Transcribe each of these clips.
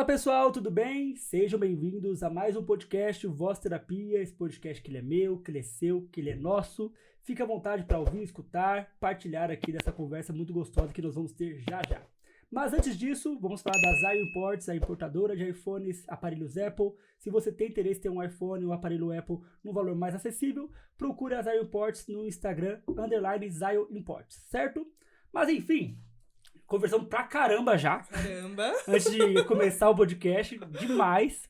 Fala pessoal, tudo bem? Sejam bem-vindos a mais um podcast Voz Terapia, esse podcast que ele é meu, que ele é seu, que ele é nosso. Fique à vontade para ouvir, escutar, partilhar aqui dessa conversa muito gostosa que nós vamos ter já já. Mas antes disso, vamos falar da Zion Imports, a importadora de iPhones, aparelhos Apple. Se você tem interesse em ter um iPhone ou um aparelho Apple num valor mais acessível, procure a Zion Imports no Instagram, _Zion Imports, certo? Mas enfim, conversamos pra caramba já. Caramba! Antes de começar o podcast, demais.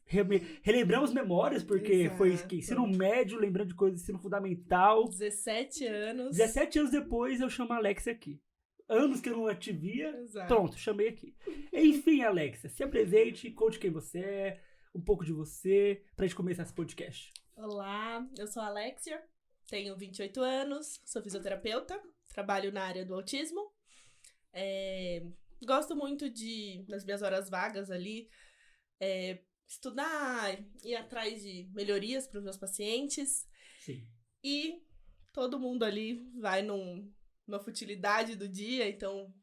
Relembramos memórias, porque Exato. foi ensino médio, lembrando de coisas do ensino fundamental. 17 anos. 17 anos depois eu chamo a Alexia aqui. Anos que eu não te via. Exato. Pronto, chamei aqui. Enfim, Alexia, se apresente, conte quem você é, um pouco de você, pra gente começar esse podcast. Olá, eu sou a Alexia, tenho 28 anos, sou fisioterapeuta, trabalho na área do autismo. Gosto muito de, nas minhas horas vagas ali, estudar, ir atrás de melhorias para os meus pacientes. Sim. E todo mundo ali vai numa futilidade do dia, então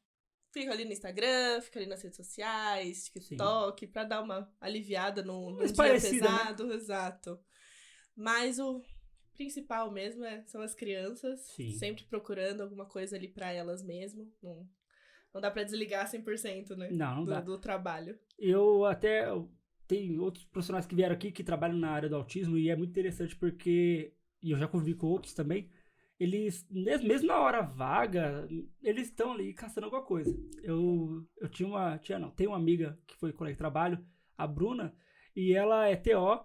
fico ali no Instagram, fico ali nas redes sociais, TikTok, pra dar uma aliviada num dia pesado, né? Exato. Mas o principal mesmo são as crianças, Sim. Sempre procurando alguma coisa ali pra elas mesmo. Não dá pra desligar 100%, né? Não dá. Do trabalho. Eu tenho outros profissionais que vieram aqui que trabalham na área do autismo e é muito interessante porque, e eu já convivi com outros também, eles, mesmo na hora vaga, eles estão ali caçando alguma coisa. Eu tenho uma amiga que foi colega de trabalho, a Bruna, e ela é TO,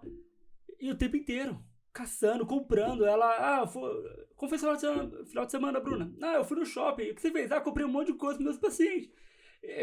e o tempo inteiro, caçando, comprando. Ela, como foi esse final de semana, Bruna? Eu fui no shopping. O que você fez? Comprei um monte de coisa para meus pacientes.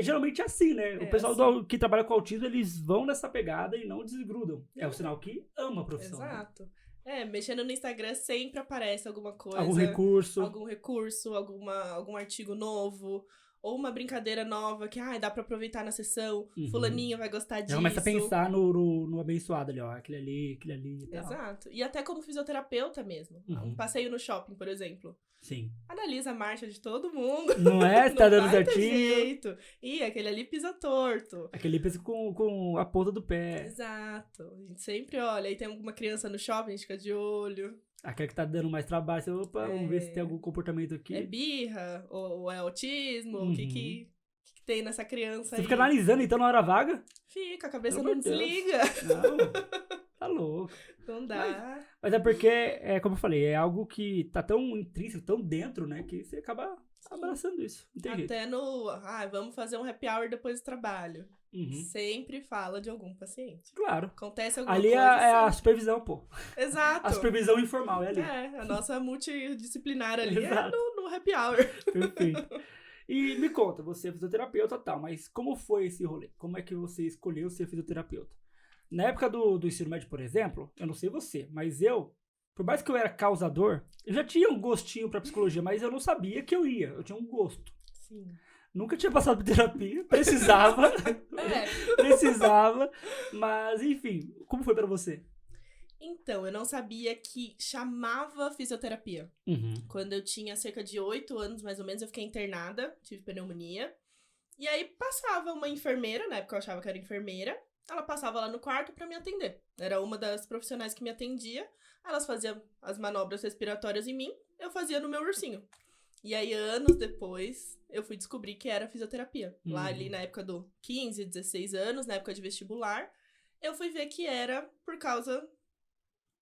Geralmente é assim, né? O pessoal assim. que trabalha com autismo, eles vão nessa pegada e não desgrudam. É o sinal que ama a profissão. Exato. Né? Mexendo no Instagram sempre aparece alguma coisa. Algum recurso, algum artigo novo. Ou uma brincadeira nova que dá pra aproveitar na sessão. Uhum. Fulaninho vai gostar disso. Já começa a pensar no abençoado ali, ó. Aquele ali e tal. Exato. E até como fisioterapeuta mesmo. Uhum. Um passeio no shopping, por exemplo. Sim. Analisa a marcha de todo mundo. Não é? Se tá dando certinho. Jeito. Ih, aquele ali pisa torto. Aquele pisa com a ponta do pé. Exato. A gente sempre olha. Aí tem alguma criança no shopping, a gente fica de olho. Aquele que tá dando mais trabalho, você, vamos ver se tem algum comportamento aqui. É birra? Ou é autismo? Uhum. O que tem nessa criança aí? Você fica analisando então na hora vaga? Fica, a cabeça Pelo não Deus. desliga. Não, tá louco. Não dá. Mas é porque, como eu falei, é algo que tá tão intrínseco, tão dentro, né, que você acaba abraçando isso. Não tem jeito. Até vamos fazer um happy hour depois do trabalho. Uhum. Sempre fala de algum paciente. Claro. Acontece alguma ali coisa. É a supervisão, pô. Exato. A supervisão informal é ali. A nossa multidisciplinar ali Exato. é no happy hour. Perfeito. E me conta, você é fisioterapeuta e tal, mas como foi esse rolê? Como é que você escolheu ser fisioterapeuta? Na época do ensino médio, por exemplo, eu não sei você, mas por mais que eu era causador, eu já tinha um gostinho pra psicologia, mas eu não sabia que eu ia, eu tinha um gosto. Sim. Nunca tinha passado por terapia, precisava, precisava, mas enfim, como foi pra você? Então, eu não sabia que chamava fisioterapia. Uhum. Quando eu tinha cerca de 8 anos, mais ou menos, eu fiquei internada, tive pneumonia. E aí passava uma enfermeira, na época eu achava que era enfermeira, ela passava lá no quarto pra me atender. Era uma das profissionais que me atendia, elas faziam as manobras respiratórias em mim, eu fazia no meu ursinho. E aí, anos depois, eu fui descobrir que era fisioterapia. Lá ali na época do 15, 16 anos, na época de vestibular, eu fui ver que era por causa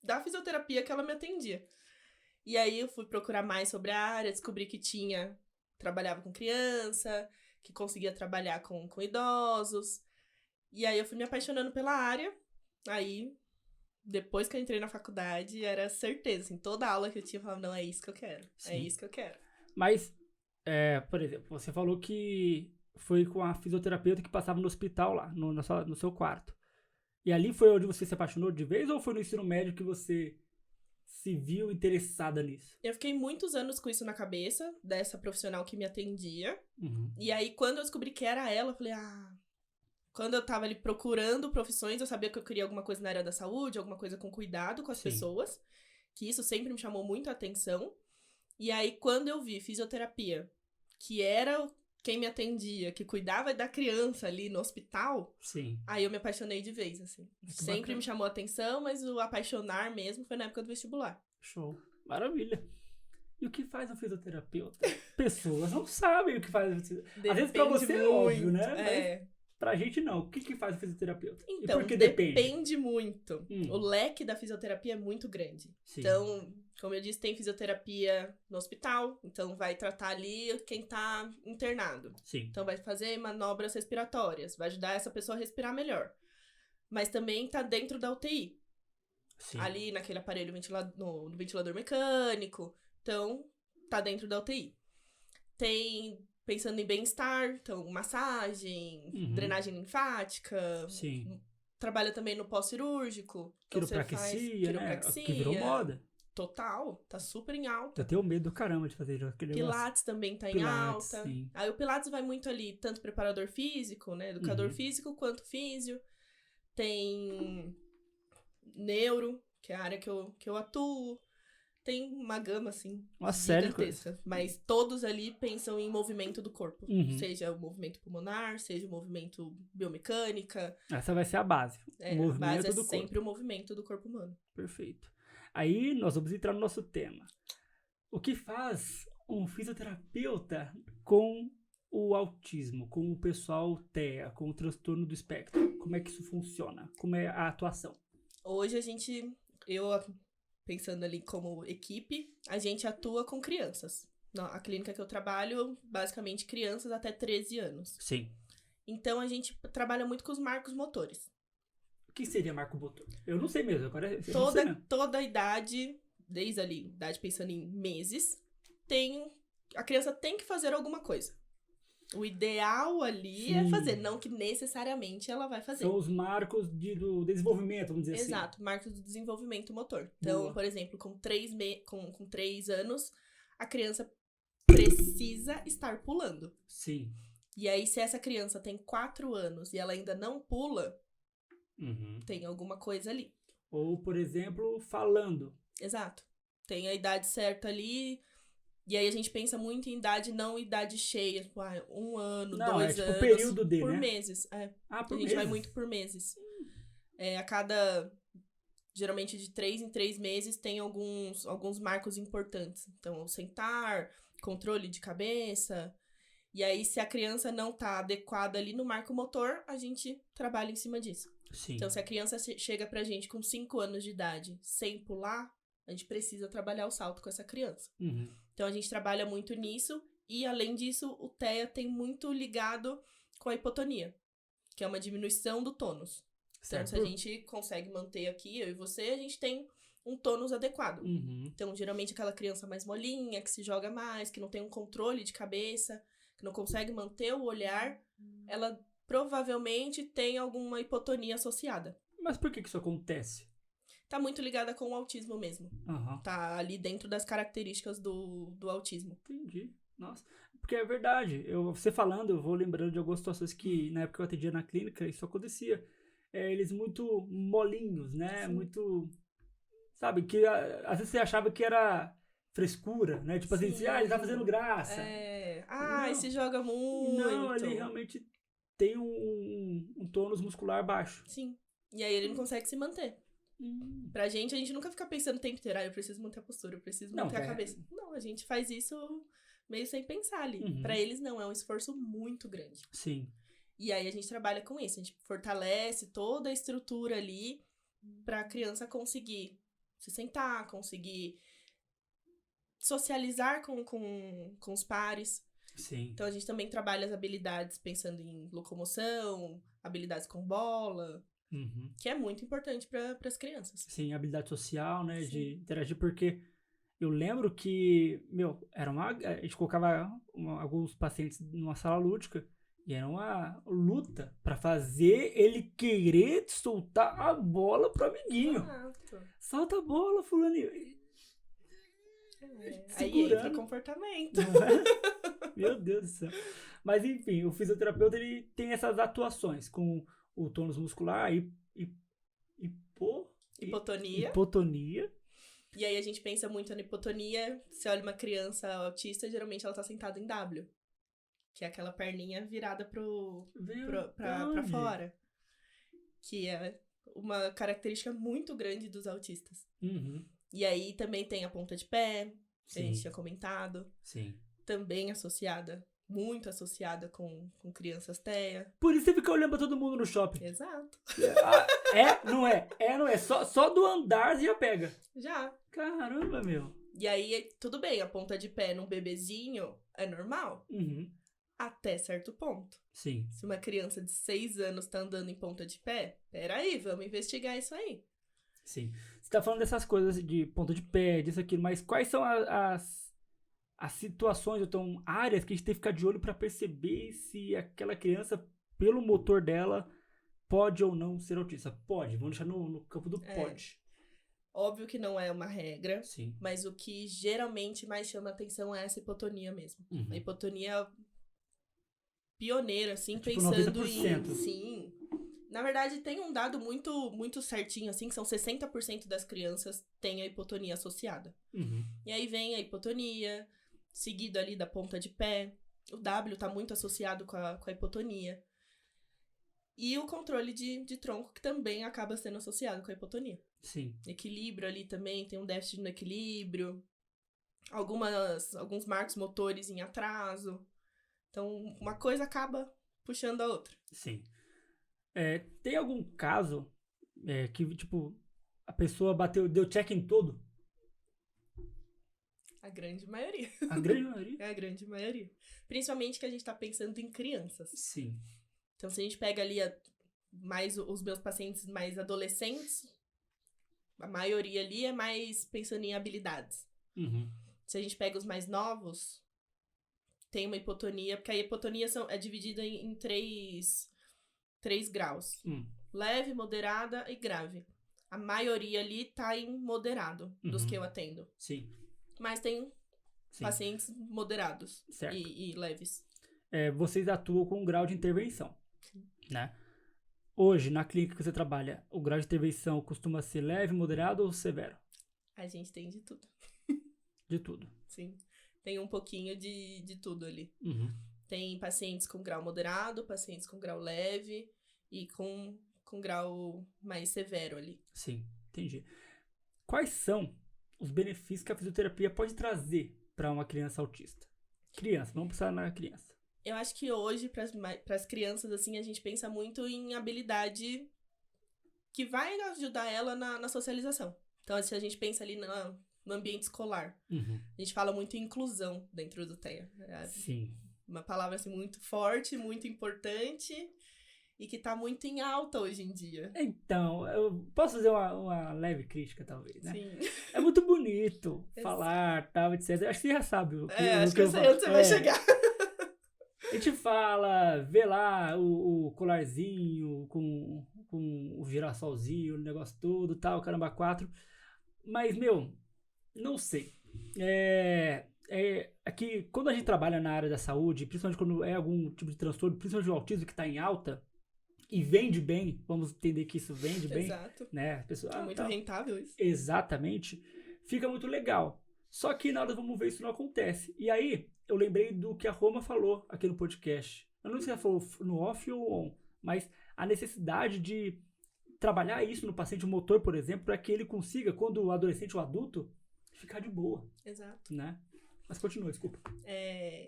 da fisioterapia que ela me atendia. E aí eu fui procurar mais sobre a área, descobri que trabalhava com criança, que conseguia trabalhar com idosos. E aí eu fui me apaixonando pela área. Aí, depois que eu entrei na faculdade, era certeza, assim, toda aula que eu tinha, eu falava, não, é isso que eu quero. Sim. É isso que eu quero. Mas, por exemplo, você falou que foi com a fisioterapeuta que passava no hospital lá, no seu quarto. E ali foi onde você se apaixonou de vez ou foi no ensino médio que você se viu interessada nisso? Eu fiquei muitos anos com isso na cabeça, dessa profissional que me atendia. Uhum. E aí, quando eu descobri que era ela, eu falei, Quando eu tava ali procurando profissões, eu sabia que eu queria alguma coisa na área da saúde, alguma coisa com cuidado com as pessoas. Que isso sempre me chamou muito a atenção. E aí, quando eu vi fisioterapia, que era quem me atendia, que cuidava da criança ali no hospital, Sim. aí eu me apaixonei de vez, assim. Muito Sempre bacana. me chamou a atenção, mas o apaixonar mesmo foi na época do vestibular. Show. Maravilha. E o que faz um fisioterapeuta? Pessoas não sabem o que faz um fisioterapeuta. Às vezes pra você é óbvio, né? Mas pra gente não. O que faz um fisioterapeuta? Então, e por que depende? Depende muito. O leque da fisioterapia é muito grande. Sim. Então, como eu disse, tem fisioterapia no hospital. Então, vai tratar ali quem tá internado. Sim. Então, vai fazer manobras respiratórias. Vai ajudar essa pessoa a respirar melhor. Mas também tá dentro da UTI. Sim. Ali naquele aparelho no ventilador mecânico. Então, tá dentro da UTI. Tem, pensando em bem-estar, então, massagem, drenagem linfática. Sim. Trabalha também no pós-cirúrgico. Então, quiropraxia, né? Que virou moda. Total, tá super em alta. Eu tenho medo do caramba de fazer aquele Pilates também tá em alta. Sim. Aí o Pilates vai muito ali, tanto preparador físico, né? Educador físico, quanto físio. Tem neuro, que é a área que eu atuo. Tem uma gama, assim, uma série gigantesca. Mas todos ali pensam em movimento do corpo. Seja o movimento pulmonar, seja o movimento biomecânica. Essa vai ser a base. O movimento a base é sempre o movimento do corpo humano. Perfeito. Aí nós vamos entrar no nosso tema. O que faz um fisioterapeuta com o autismo, com o pessoal TEA, com o transtorno do espectro? Como é que isso funciona? Como é a atuação? Hoje eu pensando ali como equipe, a gente atua com crianças. A clínica que eu trabalho, basicamente crianças até 13 anos. Sim. Então a gente trabalha muito com os marcos motores. O que seria marco motor? Eu não sei mesmo. Agora toda a idade, desde ali, idade pensando em meses, a criança tem que fazer alguma coisa. O ideal ali é fazer, não que necessariamente ela vai fazer. São os marcos do desenvolvimento, vamos dizer assim. Exato, marcos do desenvolvimento motor. Então, por exemplo, com 3 anos, a criança precisa estar pulando. Sim. E aí, se essa criança tem 4 anos e ela ainda não pula, tem alguma coisa ali. Ou, por exemplo, falando. Exato. Tem a idade certa ali. E aí a gente pensa muito em idade, não idade cheia. Tipo, 1 ano, 2 anos. O período dele, por né? meses. Por a gente vai muito por meses. A cada... Geralmente de 3 em 3 meses tem alguns marcos importantes. Então, sentar, controle de cabeça. E aí, se a criança não tá adequada ali no marco motor, a gente trabalha em cima disso. Sim. Então, se a criança chega pra gente com 5 anos de idade sem pular, a gente precisa trabalhar o salto com essa criança. Então, a gente trabalha muito nisso. E, além disso, o TEA tem muito ligado com a hipotonia, que é uma diminuição do tônus. Então, se a gente consegue manter aqui, eu e você, a gente tem um tônus adequado. Então, geralmente, aquela criança mais molinha, que se joga mais, que não tem um controle de cabeça, que não consegue manter o olhar, ela provavelmente tem alguma hipotonia associada. Mas por que isso acontece? Tá muito ligada com o autismo mesmo. Tá ali dentro das características do autismo. Entendi. Nossa. Porque é verdade. Você falando, eu vou lembrando de algumas situações que, na época que eu atendia na clínica, isso acontecia. Eles muito molinhos, né? Sim. Muito... Sabe? Que às vezes você achava que era frescura, né? Tipo assim, ele tá fazendo graça. Se joga muito. Não, ele realmente tem um tônus muscular baixo. Sim. E aí ele não consegue se manter. Pra gente, a gente nunca fica pensando o tempo inteiro, eu preciso manter a postura, eu preciso manter a cabeça. Não, a gente faz isso meio sem pensar ali. Pra eles não, é um esforço muito grande. Sim. E aí a gente trabalha com isso, a gente fortalece toda a estrutura ali pra criança conseguir se sentar, conseguir socializar com os pares. Sim. Então a gente também trabalha as habilidades pensando em locomoção, habilidades com bola, que é muito importante para as crianças. Sim, habilidade social, né, de interagir, porque eu lembro que, a gente colocava alguns pacientes numa sala lúdica e era uma luta para fazer ele querer soltar a bola pro amiguinho. Exato. Solta a bola, fulano. Aí entra o comportamento. Meu Deus do céu. Mas enfim, o fisioterapeuta ele tem essas atuações com o tônus muscular e hipotonia. E aí a gente pensa muito na hipotonia. Se olha uma criança autista, geralmente ela tá sentada em W. que é aquela perninha virada pra Verdade. fora. Que é uma característica muito grande dos autistas. Uhum. E aí também tem a ponta de pé, que a gente Sim, tinha comentado. sim. Também associada, muito associada com crianças TEA. Por isso você fica olhando pra todo mundo no shopping. Exato. Ah, não é? Não é. Só do andar você já pega. Já. Caramba, meu. E aí, tudo bem, a ponta de pé num bebezinho é normal. Uhum. Até certo ponto. Sim. Se uma criança de 6 anos tá andando em ponta de pé, peraí, vamos investigar isso aí. Sim. Você tá falando dessas coisas de ponta de pé, disso, aquilo, mas quais são as situações, ou então áreas que a gente tem que ficar de olho pra perceber se aquela criança, pelo motor dela, pode ou não ser autista? Pode. Vamos deixar no campo do pode. Óbvio que não é uma regra, Sim. mas o que geralmente mais chama atenção é essa hipotonia mesmo. Uhum. A hipotonia pioneira, assim, É tipo pensando 90%. em... Sim. Na verdade, tem um dado muito, muito certinho, assim, que são 60% das crianças têm a hipotonia associada. Uhum. E aí vem a hipotonia, seguido ali da ponta de pé. O W tá muito associado com a hipotonia. E o controle de tronco, que também acaba sendo associado com a hipotonia. Sim. Equilíbrio ali também, tem um déficit no equilíbrio. Alguns marcos motores em atraso. Então, uma coisa acaba puxando a outra. Sim. Tem algum caso que, tipo, a pessoa deu check em todo? A grande maioria. A grande maioria? É a grande maioria. Principalmente que a gente tá pensando em crianças. Sim. Então, se a gente pega ali mais os meus pacientes mais adolescentes, a maioria ali é mais pensando em habilidades. Uhum. Se a gente pega os mais novos, tem uma hipotonia, porque a hipotonia é dividida em três graus. Leve, moderada e grave. A maioria ali tá em moderado, dos que eu atendo. Sim. Mas tem Sim. pacientes moderados Certo. e leves. Vocês atuam com um grau de intervenção, né? Hoje, na clínica que você trabalha, o grau de intervenção costuma ser leve, moderado ou severo? A gente tem de tudo. De tudo. Sim. Tem um pouquinho de tudo ali. Uhum. Tem pacientes com grau moderado, pacientes com grau leve e com grau mais severo ali. Sim, entendi. Quais são os benefícios que a fisioterapia pode trazer para uma criança autista? Criança, vamos pensar na criança. Eu acho que hoje, para as crianças, assim, a gente pensa muito em habilidade que vai ajudar ela na socialização. Então, se a gente pensa ali no ambiente escolar, a gente fala muito em inclusão dentro do TEA. Sim. Uma palavra assim, muito forte, muito importante e que tá muito em alta hoje em dia. Então, eu posso fazer uma leve crítica, talvez, né? Sim. É muito bonito falar, tal, etc. Acho que você já sabe o que acho que eu sei onde você vai chegar. A gente fala, vê lá o colarzinho com o girassolzinho, o negócio todo, tal, caramba, 4. Mas, meu, não sei. É que quando a gente trabalha na área da saúde, principalmente quando é algum tipo de transtorno, principalmente o autismo que está em alta, e vende bem, vamos entender que isso vende bem. Exato. Né? A pessoa, é muito rentável isso. Exatamente. Fica muito legal. Só que na hora do vamos ver isso não acontece. E aí, eu lembrei do que a Roma falou aqui no podcast. Eu não sei se ela falou no off ou on, mas a necessidade de trabalhar isso no paciente motor, por exemplo, para que ele consiga, quando o adolescente ou adulto, ficar de boa. Exato. Né? Mas continua, desculpa.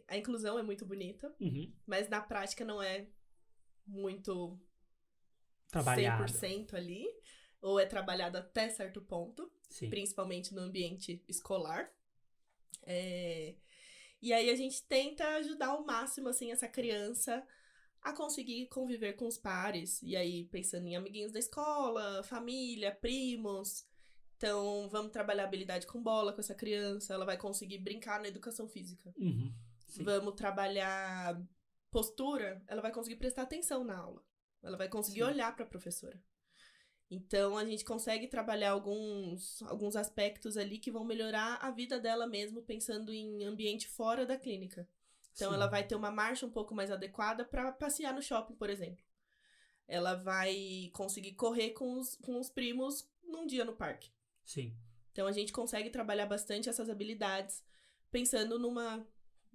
A inclusão é muito bonita, mas na prática não é muito trabalhado. 100% ali, ou é trabalhado até certo ponto, Sim. Principalmente no ambiente escolar. E aí a gente tenta ajudar ao máximo, assim, essa criança a conseguir conviver com os pares. E aí, pensando em amiguinhos da escola, família, primos. Então, vamos trabalhar habilidade com bola com essa criança. Ela vai conseguir brincar na educação física. Vamos trabalhar postura. Ela vai conseguir prestar atenção na aula. Ela vai conseguir olhar para a professora. Então, a gente consegue trabalhar alguns aspectos ali que vão melhorar a vida dela mesmo, pensando em ambiente fora da clínica. Então, ela vai ter uma marcha um pouco mais adequada para passear no shopping, por exemplo. Ela vai conseguir correr com os primos num dia no parque. Sim. Então, a gente consegue trabalhar bastante essas habilidades, pensando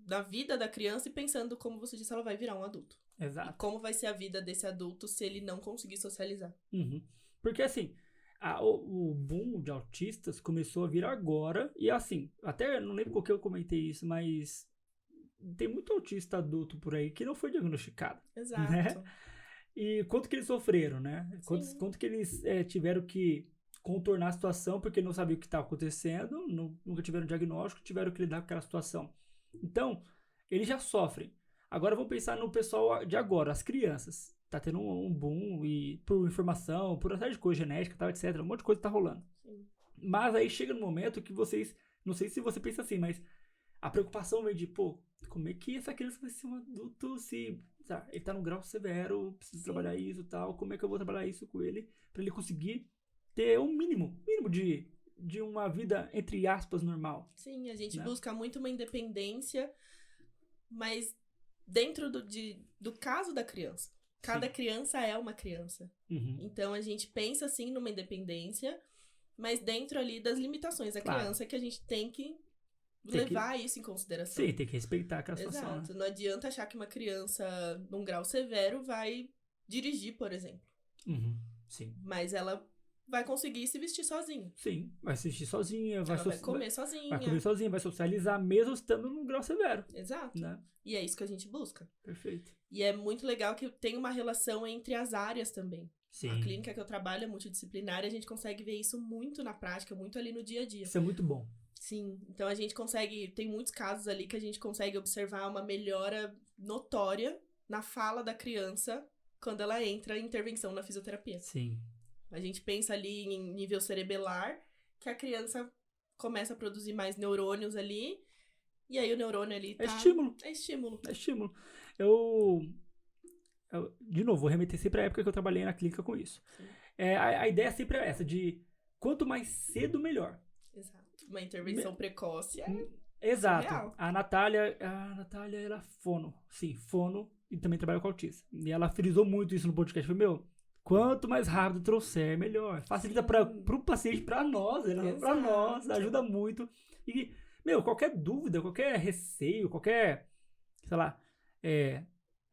da vida da criança e pensando, como você disse, ela vai virar um adulto. E Exato. como vai ser a vida desse adulto se ele não conseguir socializar. Uhum. Porque assim, o boom de autistas começou a vir agora, e assim, até não lembro qual que eu comentei isso, mas tem muito autista adulto por aí que não foi diagnosticado, Exato. né? E quanto que eles sofreram, né? Sim. Quanto que eles tiveram que contornar a situação porque não sabiam o que estava acontecendo, nunca tiveram diagnóstico, tiveram que lidar com aquela situação. Então, eles já sofrem. Agora vamos pensar no pessoal de agora, as crianças. Tá tendo um boom e por informação, por uma série de coisas, genética, tal, etc. Um monte de coisa tá rolando. Sim. Mas aí chega no momento que vocês, não sei se você pensa assim, mas a preocupação vem de, pô, como é que essa criança vai ser um adulto se ele tá num grau severo, preciso trabalhar isso e tal, como é que eu vou trabalhar isso com ele pra ele conseguir ter um mínimo de uma vida, entre aspas, normal. Sim, a gente né? busca muito uma independência, mas dentro do caso da criança. Cada Sim. criança é uma criança. Uhum. Então a gente pensa sim numa independência, mas dentro ali das limitações da Claro. criança que a gente tem que Tem que- levar isso em consideração. Sim, tem que respeitar aquela situação, Exato. né? Não adianta achar que uma criança num grau severo vai dirigir, por exemplo. Uhum. Sim. Mas ela vai conseguir se vestir sozinha. Sim, vai assistir sozinha, Ela vai comer sozinha. vai comer sozinha, vai socializar mesmo estando num grau severo, Exato. né? E é isso que a gente busca. Perfeito. E é muito legal que tem uma relação entre as áreas também. Sim. A clínica que eu trabalho é multidisciplinar e a gente consegue ver isso muito na prática, muito ali no dia a dia. Isso é muito bom. Sim, então a gente consegue, tem muitos casos ali que a gente consegue observar uma melhora notória na fala da criança quando ela entra em intervenção na fisioterapia. Sim. A gente pensa ali em nível cerebelar, que a criança começa a produzir mais neurônios ali, e aí o neurônio ali tá... É estímulo. É estímulo. É estímulo. De novo, vou remeter sempre à época que eu trabalhei na clínica com isso. Sim. A ideia sempre é essa, de quanto mais cedo, melhor. Exato. Uma intervenção precoce é... Exato. Real. A Natália, ela é fono. Sim, fono, e também trabalha com autismo. E ela frisou muito isso no podcast. Falei, quanto mais rápido trouxer, melhor. Facilita pro paciente, pra nós, pra nós, ajuda muito. E, qualquer dúvida, qualquer receio, qualquer, sei lá,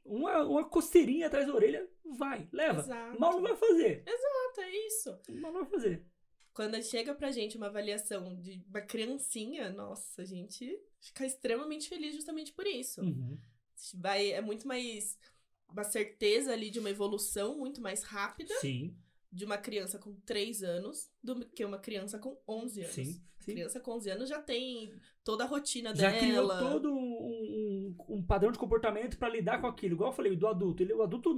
uma coceirinha atrás da orelha, vai, leva. Exato. Mal não vai fazer. Exato, é isso. Mal não vai fazer. Quando chega pra gente uma avaliação de uma criancinha, nossa, a gente fica extremamente feliz justamente por isso. Uhum. É muito mais uma certeza ali de uma evolução muito mais rápida. Sim. De uma criança com 3 anos do que uma criança com 11 anos. Sim. A criança com 11 anos já tem toda a rotina já dela. criou todo um padrão de comportamento pra lidar com aquilo. Igual eu falei, do adulto. O adulto,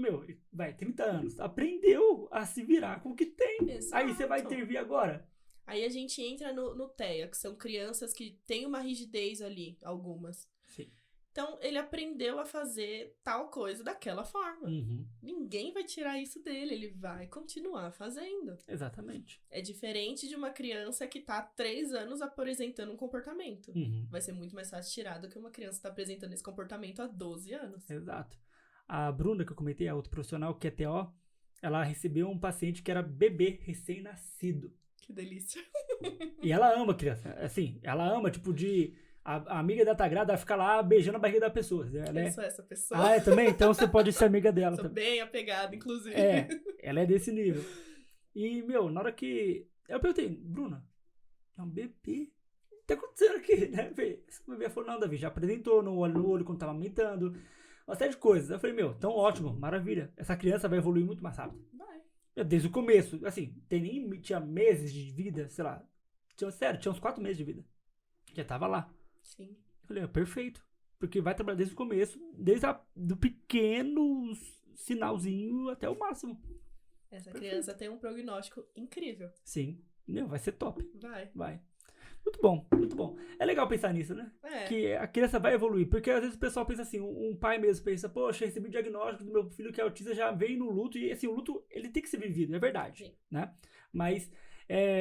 30 anos. Aprendeu a se virar com o que tem. Exato. Aí você vai intervir agora. Aí a gente entra no TEA, que são crianças que têm uma rigidez ali, algumas. Sim. Então, ele aprendeu a fazer tal coisa daquela forma. Uhum. Ninguém vai tirar isso dele, ele vai continuar fazendo. Exatamente. É diferente de uma criança que tá há 3 anos apresentando um comportamento. Uhum. Vai ser muito mais fácil tirar do que uma criança que tá apresentando esse comportamento há 12 anos. Exato. A Bruna, que eu comentei, a outra profissional, que é TO, ela recebeu um paciente que era bebê, recém-nascido. Que delícia. E ela ama a criança. Assim, ela ama, tipo, a amiga da Tagrada fica lá beijando a barriga da pessoa. Eu sou essa pessoa. Ah, é também? Então você pode ser amiga dela. Sou também. bem apegada, inclusive. Ela é desse nível. E, na hora que... Eu perguntei, Bruna, é um bebê? O que tá acontecendo aqui, né? Esse bebê falou, não, Davi, já apresentou no olho quando tava aumentando. Uma série de coisas. Eu falei, então ótimo, maravilha. Essa criança vai evoluir muito mais rápido. Vai. Desde o começo, assim, tinha meses de vida, sei lá. Tinha uns 4 meses de vida. Já tava lá. Sim. Eu falei, perfeito. Porque vai trabalhar desde o começo, do pequeno sinalzinho até o máximo. Essa Perfeito. criança tem um prognóstico incrível. Sim. Vai ser top. Vai. Muito bom, muito bom. É legal pensar nisso, né? Que a criança vai evoluir. Porque às vezes o pessoal pensa assim, um pai mesmo pensa, poxa, recebi o diagnóstico do meu filho que é autista, já veio no luto. E assim, o luto, ele tem que ser vivido, é verdade. Sim. Né? Mas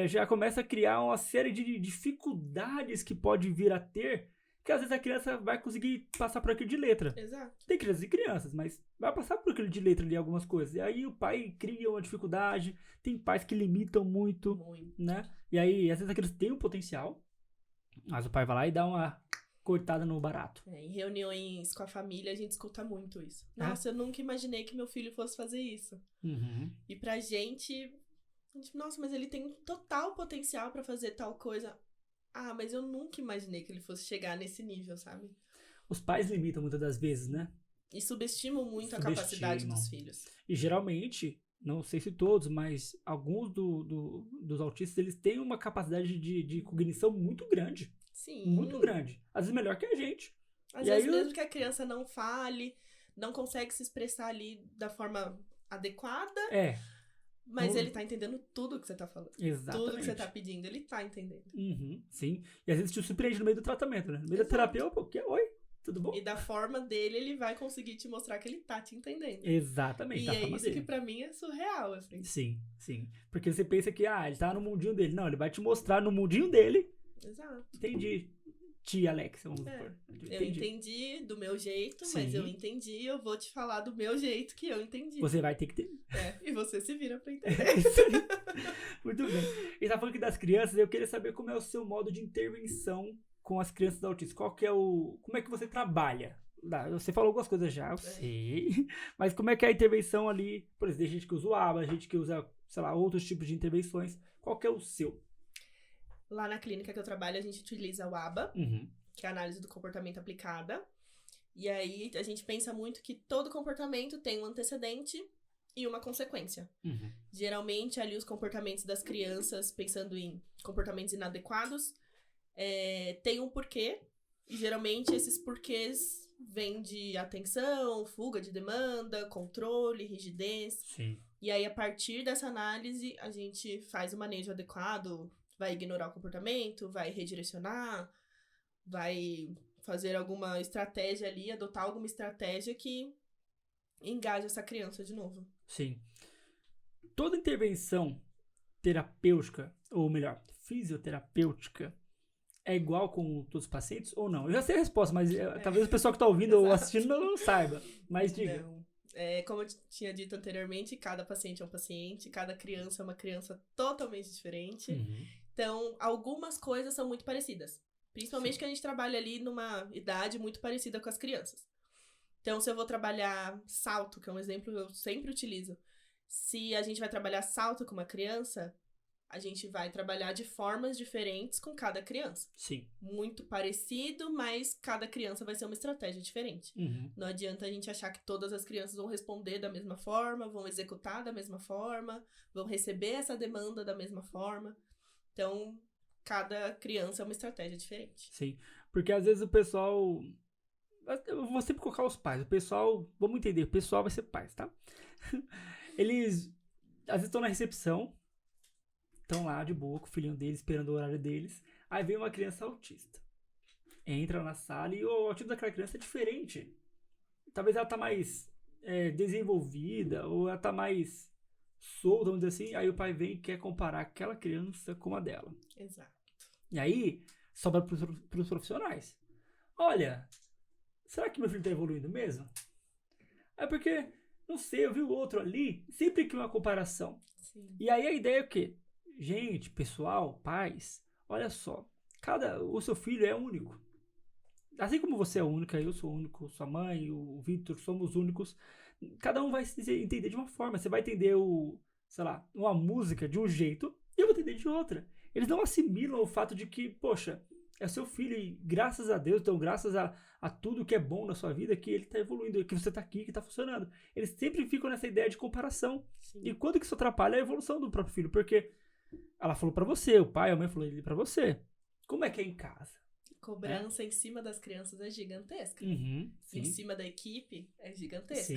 já começa a criar uma série de dificuldades que pode vir a ter, que às vezes a criança vai conseguir passar por aquilo de letra. Exato. Tem crianças e crianças, mas vai passar por aquilo de letra ali algumas coisas. E aí o pai cria uma dificuldade, tem pais que limitam muito, né? E aí às vezes a criança tem um potencial, mas o pai vai lá e dá uma cortada no barato. Em reuniões com a família, a gente escuta muito isso. Nossa, eu nunca imaginei que meu filho fosse fazer isso. Uhum. E pra gente, nossa, mas ele tem um total potencial pra fazer tal coisa. Ah, mas eu nunca imaginei que ele fosse chegar nesse nível, sabe? Os pais limitam muitas das vezes, né? E subestimam muito a capacidade dos filhos. E geralmente, não sei se todos, mas alguns dos autistas, eles têm uma capacidade de cognição muito grande. Sim. Muito grande. Às vezes melhor que a gente. Às vezes mesmo que a criança não fale, não consegue se expressar ali da forma adequada. Mas ele tá entendendo tudo que você tá falando. Exatamente. Tudo que você tá pedindo, ele tá entendendo. Uhum, sim. E às vezes te surpreende no meio do tratamento, né? No meio da terapia, opa, o quê? Oi? Tudo bom? E da forma dele, ele vai conseguir te mostrar que ele tá te entendendo. Exatamente. E é isso dele. Que pra mim é surreal, assim. Sim, sim. Porque você pensa que, ele tá no mundinho dele. Não, ele vai te mostrar no mundinho dele. Exato. Entendi. Tia Alex, vamos supor. Eu entendi do meu jeito, mas eu entendi, eu vou te falar do meu jeito que eu entendi. Você vai ter que ter. E você se vira pra entender. Muito bem. E tá falando aqui das crianças, eu queria saber como é o seu modo de intervenção com as crianças autistas. Como é que você trabalha? Você falou algumas coisas já, eu sei. Mas como é que é a intervenção ali? Por exemplo, tem gente que usa o ABA, gente que usa, sei lá, outros tipos de intervenções. Qual que é o seu? Lá na clínica que eu trabalho, a gente utiliza o ABA, que é a análise do comportamento aplicada. E aí, a gente pensa muito que todo comportamento tem um antecedente e uma consequência. Geralmente, ali, os comportamentos das crianças, pensando em comportamentos inadequados, tem um porquê. E, geralmente, esses porquês vêm de atenção, fuga de demanda, controle, rigidez. Sim. E aí, a partir dessa análise, a gente faz o manejo adequado, vai ignorar o comportamento, vai redirecionar, vai fazer alguma estratégia ali, adotar alguma estratégia que engaje essa criança de novo. Sim. Toda intervenção terapêutica, ou melhor, fisioterapêutica, é igual com todos os pacientes ou não? Eu já sei a resposta, mas talvez o pessoal que está ouvindo ou assistindo não saiba. Mas diga. Não. Como eu tinha dito anteriormente, cada paciente é um paciente, cada criança é uma criança totalmente diferente. Então, algumas coisas são muito parecidas. Principalmente que a gente trabalha ali numa idade muito parecida com as crianças. Então, se eu vou trabalhar salto, que é um exemplo que eu sempre utilizo. Se a gente vai trabalhar salto com uma criança, a gente vai trabalhar de formas diferentes com cada criança. Sim. Muito parecido, mas cada criança vai ser uma estratégia diferente. Não adianta a gente achar que todas as crianças vão responder da mesma forma, vão executar da mesma forma, vão receber essa demanda da mesma forma. Então, cada criança é uma estratégia diferente. Sim, porque às vezes o pessoal... Eu vou sempre colocar os pais. O pessoal, vamos entender, o pessoal vai ser pais, tá? Eles, às vezes, estão na recepção, estão lá de boa com o filhinho deles, esperando o horário deles. Aí vem uma criança autista. Entra na sala e o autismo daquela criança é diferente. Talvez ela tá mais desenvolvida, ou ela tá mais solta, vamos dizer assim. Aí o pai vem e quer comparar aquela criança com a dela. Exato. E aí, sobra pros profissionais. Olha, será que meu filho tá evoluindo mesmo? É porque, não sei, eu vi o outro ali, sempre que uma comparação. Sim. E aí a ideia é o quê? Gente, pessoal, pais, olha só, o seu filho é único. Assim como você é única, eu sou único, sua mãe, o Victor, somos únicos. Cada um vai se entender de uma forma. Você vai entender uma música de um jeito e eu vou entender de outra. Eles não assimilam o fato de que, poxa, é seu filho e graças a Deus, então graças a tudo que é bom na sua vida, que ele tá evoluindo, que você tá aqui, que tá funcionando. Eles sempre ficam nessa ideia de comparação. Sim. E quando que isso atrapalha a evolução do próprio filho? Porque ela falou pra você, o pai, a mãe falou pra você. Como é que é em casa? Cobrança em cima das crianças é gigantesca. Sim. Em cima da equipe é gigantesca.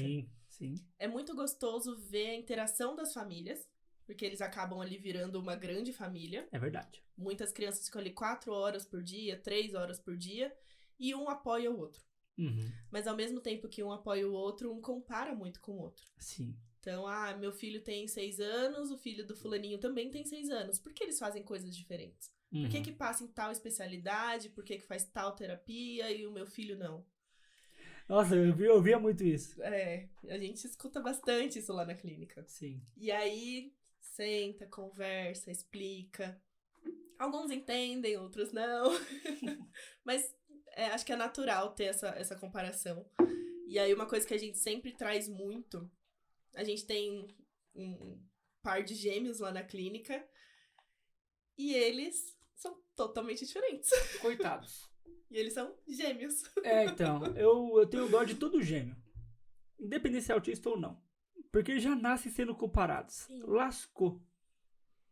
Sim. É muito gostoso ver a interação das famílias, porque eles acabam ali virando uma grande família. É verdade. Muitas crianças ficam ali 4 horas por dia, 3 horas por dia, e um apoia o outro. Mas ao mesmo tempo que um apoia o outro, um compara muito com o outro. Sim. Então, meu filho tem 6 anos, o filho do fulaninho também tem 6 anos. Por que eles fazem coisas diferentes? Por que passa em tal especialidade? Por que faz tal terapia e o meu filho não? Nossa, eu via muito isso. A gente escuta bastante isso lá na clínica. Sim. E aí, senta, conversa, explica. Alguns entendem, outros não. Mas acho que é natural ter essa comparação. E aí, uma coisa que a gente sempre traz muito, a gente tem um par de gêmeos lá na clínica, e eles são totalmente diferentes. Coitados. E eles são gêmeos. Então, eu tenho dó de todo gêmeo. Independente se é autista ou não. Porque já nascem sendo comparados. Sim. Lascou.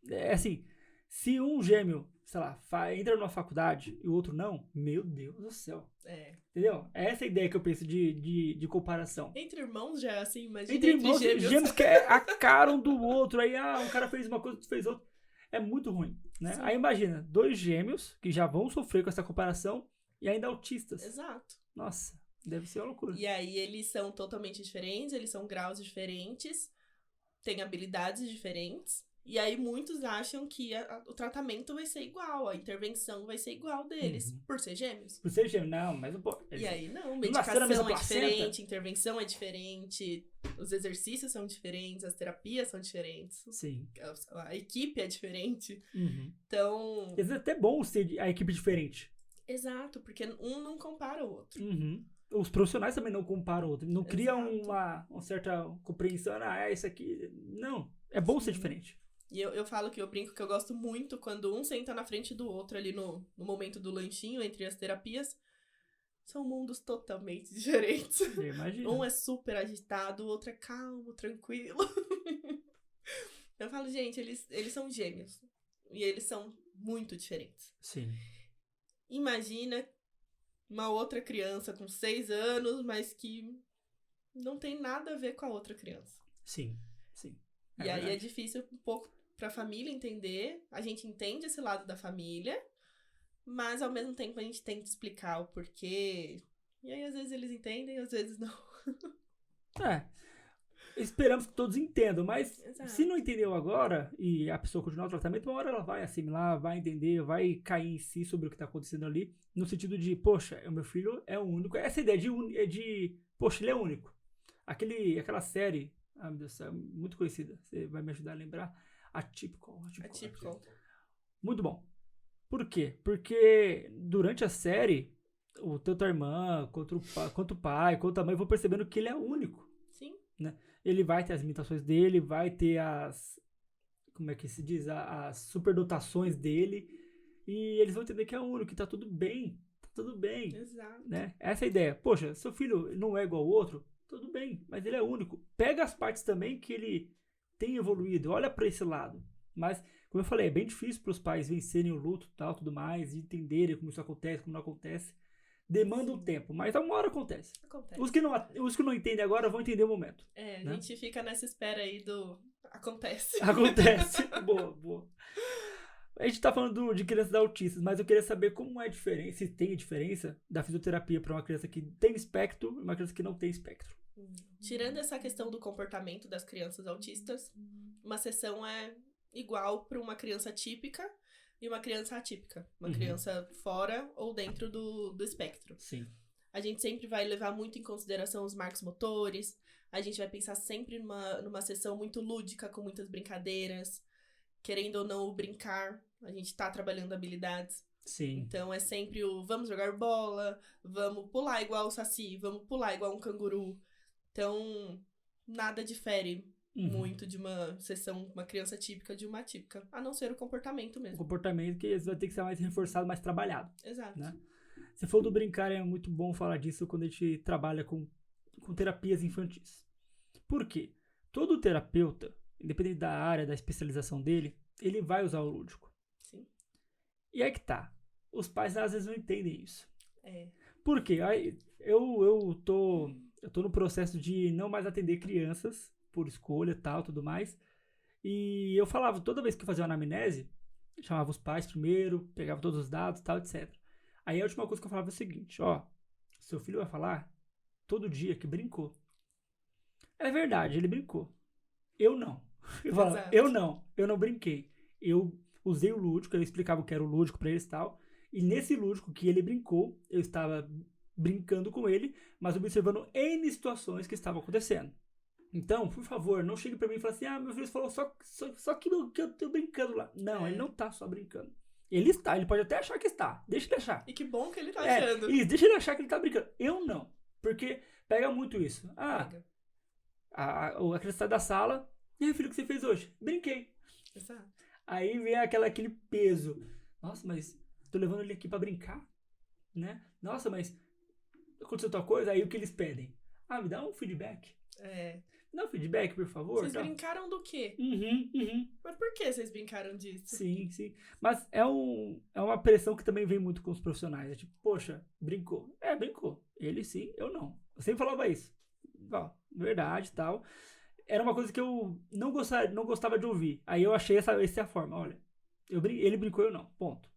É assim, se um gêmeo, sei lá, entra numa faculdade e o outro não, meu Deus do céu. Entendeu? É essa a ideia que eu penso de comparação. Entre irmãos já é assim, imagina Entre irmãos, gêmeos que é a cara um do outro. Aí, um cara fez uma coisa, outro fez outra. É muito ruim, né? Sim. Aí imagina, 2 gêmeos que já vão sofrer com essa comparação e ainda autistas. Exato. Nossa, deve ser uma loucura. E aí eles são totalmente diferentes, eles são graus diferentes, têm habilidades diferentes. E aí muitos acham que o tratamento vai ser igual, a intervenção vai ser igual deles, por ser gêmeos. Por ser gêmeo, não, mas não pode. E aí não, nasceram na mesma medicação é placenta? diferente, intervenção é diferente, os exercícios são diferentes, as terapias são diferentes, Sim. a equipe é diferente. Uhum. Então, Às vezes é até bom ser a equipe diferente. exato, porque um não compara o outro. Uhum. Os profissionais também não comparam o outro. Não criam Exato. uma certa compreensão. Isso aqui. Não. É bom ser diferente. E eu falo que eu brinco que eu gosto muito quando um senta na frente do outro ali no momento do lanchinho, entre as terapias. São mundos totalmente diferentes. Eu imagino. Um é super agitado, o outro é calmo, tranquilo. Eu falo, gente, eles são gêmeos. E eles são muito diferentes. Sim. Imagina uma outra criança com 6 anos, mas que não tem nada a ver com a outra criança. Sim, sim. E aí é difícil um pouco pra família entender. A gente entende esse lado da família, mas ao mesmo tempo a gente tenta explicar o porquê. E aí às vezes eles entendem, às vezes não. Esperamos que todos entendam, mas Exato. se não entendeu agora e a pessoa continuar o tratamento, uma hora ela vai assimilar, vai entender, vai cair em si sobre o que está acontecendo ali, no sentido de, poxa, o meu filho é o único. Essa ideia de poxa, ele é único. Aquela série, meu Deus, é muito conhecida, você vai me ajudar a lembrar, Atypical. Muito bom. Por quê? Porque durante a série, tanto a irmã, quanto o pai, quanto a mãe vão percebendo que ele é único. Sim. Né? Ele vai ter as limitações dele, vai ter como é que se diz? As superdotações dele. E eles vão entender que é único, que tá tudo bem. Tá tudo bem. Exato. Né? Essa é a ideia. Poxa, seu filho não é igual ao outro, tudo bem, mas ele é único. Pega as partes também que ele tem evoluído, olha pra esse lado. Mas, como eu falei, é bem difícil para os pais vencerem o luto e tal, tudo mais, e entenderem como isso acontece, como não acontece. Demanda um tempo, mas uma hora acontece. Os que não entendem agora vão entender o momento. A gente fica nessa espera aí do... Acontece. Boa. A gente tá falando de crianças autistas, mas eu queria saber como é a diferença, se tem a diferença da fisioterapia para uma criança que tem espectro e uma criança que não tem espectro. Tirando essa questão do comportamento das crianças autistas, uma sessão é igual para uma criança típica e uma criança atípica. Uma criança fora ou dentro do espectro. Sim. A gente sempre vai levar muito em consideração os marcos motores. A gente vai pensar sempre numa sessão muito lúdica, com muitas brincadeiras. Querendo ou não brincar, a gente tá trabalhando habilidades. Sim. Então é sempre vamos jogar bola, vamos pular igual o saci, vamos pular igual um canguru. Então, nada difere muito de uma sessão, uma criança típica de uma atípica, a não ser o comportamento mesmo. O comportamento que vai ter que ser mais reforçado, mais trabalhado. Exato. Né? Você falou do brincar, é muito bom falar disso quando a gente trabalha com terapias infantis. Por quê? Todo terapeuta, independente da área, da especialização dele, ele vai usar o lúdico. Sim. E aí que tá. Os pais às vezes não entendem isso. Por quê? Aí, eu tô no processo de não mais atender crianças por escolha e tal, tudo mais. E eu falava, toda vez que eu fazia uma anamnese, chamava os pais primeiro, pegava todos os dados, tal, etc. Aí a última coisa que eu falava é o seguinte, seu filho vai falar todo dia que brincou. É verdade, ele brincou. Eu não. Eu falava, eu não brinquei. Eu usei o lúdico, eu explicava o que era o lúdico pra eles e tal. E nesse lúdico que ele brincou, eu estava brincando com ele, mas observando N situações que estavam acontecendo. Então, por favor, não chegue pra mim e fale assim, meu filho falou só que eu tô brincando lá. Não, ele não tá só brincando. Ele pode até achar que está. Deixa ele achar. E que bom que ele tá achando. Isso, deixa ele achar que ele tá brincando. Eu não. Porque pega muito isso. Pega. A criança sai da sala. E aí, filho, o que você fez hoje? Brinquei. Exato. Aí vem aquele peso. Nossa, mas tô levando ele aqui pra brincar, né? Nossa, mas aconteceu tal coisa? Aí o que eles pedem? Me dá um feedback. Me dá um feedback, por favor. Vocês brincaram do quê? Uhum. Mas por que vocês brincaram disso? Sim. Mas é uma pressão que também vem muito com os profissionais. É tipo, poxa, brincou. Brincou. Ele sim, eu não. Eu sempre falava isso. Verdade e tal. Era uma coisa que eu não gostava de ouvir. Aí eu achei essa é a forma. Olha, ele brincou, eu não. Ponto.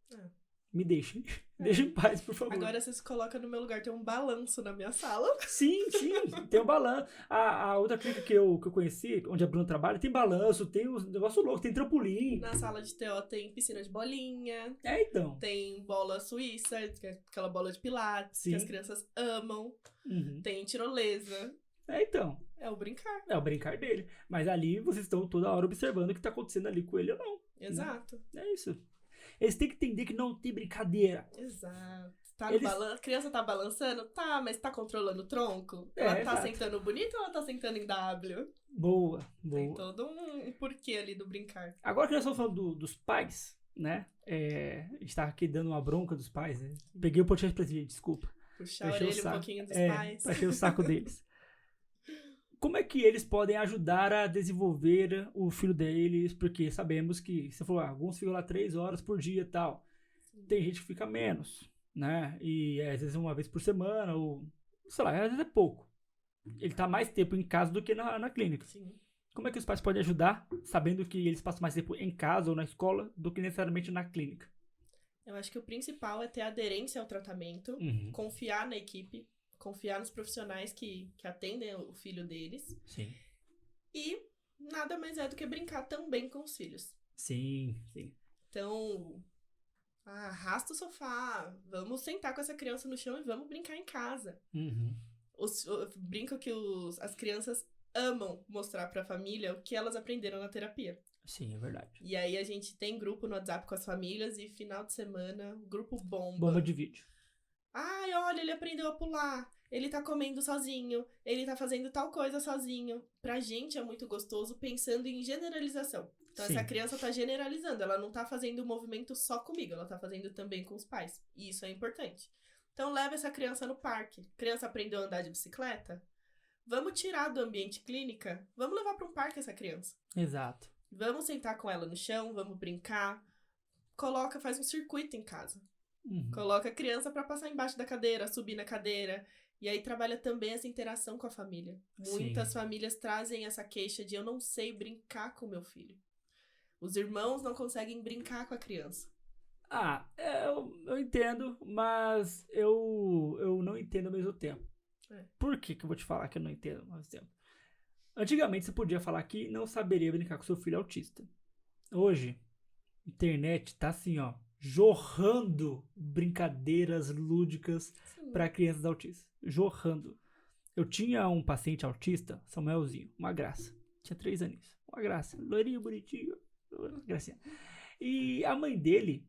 Me deixe. Deixa em paz, por favor. Agora você se coloca no meu lugar. Tem um balanço na minha sala. Sim. Tem um balanço. A outra clínica que eu conheci, onde a Bruna trabalha, tem balanço, tem um negócio louco, tem trampolim. Na sala de TO tem piscina de bolinha. Então. Tem bola suíça, que é aquela bola de pilates, que as crianças amam. Tem tirolesa. Então. É o brincar. É o brincar dele. Mas ali vocês estão toda hora observando o que tá acontecendo ali com ele ou não. Exato. Né? É isso. Eles têm que entender que não tem brincadeira. Exato. A criança tá balançando? Tá, mas tá controlando o tronco? Ela tá sentando bonito ou ela tá sentando em W? Boa. Tem todo um porquê ali do brincar. Agora que nós estamos falando dos pais, né? A gente tá aqui dando uma bronca dos pais, né? Peguei o podcast pra gente, desculpa. Puxar a orelha um pouquinho dos pais. Pra encher o saco deles. Como é que eles podem ajudar a desenvolver o filho deles? Porque sabemos que, você falou, alguns ficam lá 3 horas por dia e tal. Tem gente que fica menos, né? E às vezes uma vez por semana, ou sei lá, às vezes é pouco. Ele tá mais tempo em casa do que na clínica. Sim. Como é que os pais podem ajudar, sabendo que eles passam mais tempo em casa ou na escola do que necessariamente na clínica? Eu acho que o principal é ter aderência ao tratamento, confiar na equipe, confiar nos profissionais que atendem o filho deles. Sim. E nada mais é do que brincar também com os filhos. Sim. Então, arrasta o sofá, vamos sentar com essa criança no chão e vamos brincar em casa. Brinco que as crianças amam mostrar pra família o que elas aprenderam na terapia. Sim, é verdade. E aí a gente tem grupo no WhatsApp com as famílias e final de semana, grupo bomba. Bomba de vídeo. Ai, olha, ele aprendeu a pular, ele tá comendo sozinho, ele tá fazendo tal coisa sozinho. Pra gente é muito gostoso pensando em generalização. Então essa criança tá generalizando, ela não tá fazendo o movimento só comigo, ela tá fazendo também com os pais. E isso é importante. Então leva essa criança no parque. Criança aprendeu a andar de bicicleta? Vamos tirar do ambiente clínica, vamos levar pra um parque essa criança. Exato. Vamos sentar com ela no chão, vamos brincar. Faz um circuito em casa. Coloca a criança pra passar embaixo da cadeira, subir na cadeira. E aí trabalha também essa interação com a família. Muitas famílias trazem essa queixa de eu não sei brincar com meu filho. Os irmãos não conseguem brincar com a criança. Eu entendo, mas eu não entendo ao mesmo tempo. Por que eu vou te falar que eu não entendo ao mesmo tempo? Antigamente você podia falar que não saberia brincar com seu filho autista. Hoje, a internet tá assim, ó, jorrando brincadeiras lúdicas para crianças autistas. Jorrando. Eu tinha um paciente autista, Samuelzinho, uma graça. Tinha 3 aninhos. Uma graça. Loirinho, bonitinho. Gracinha. E a mãe dele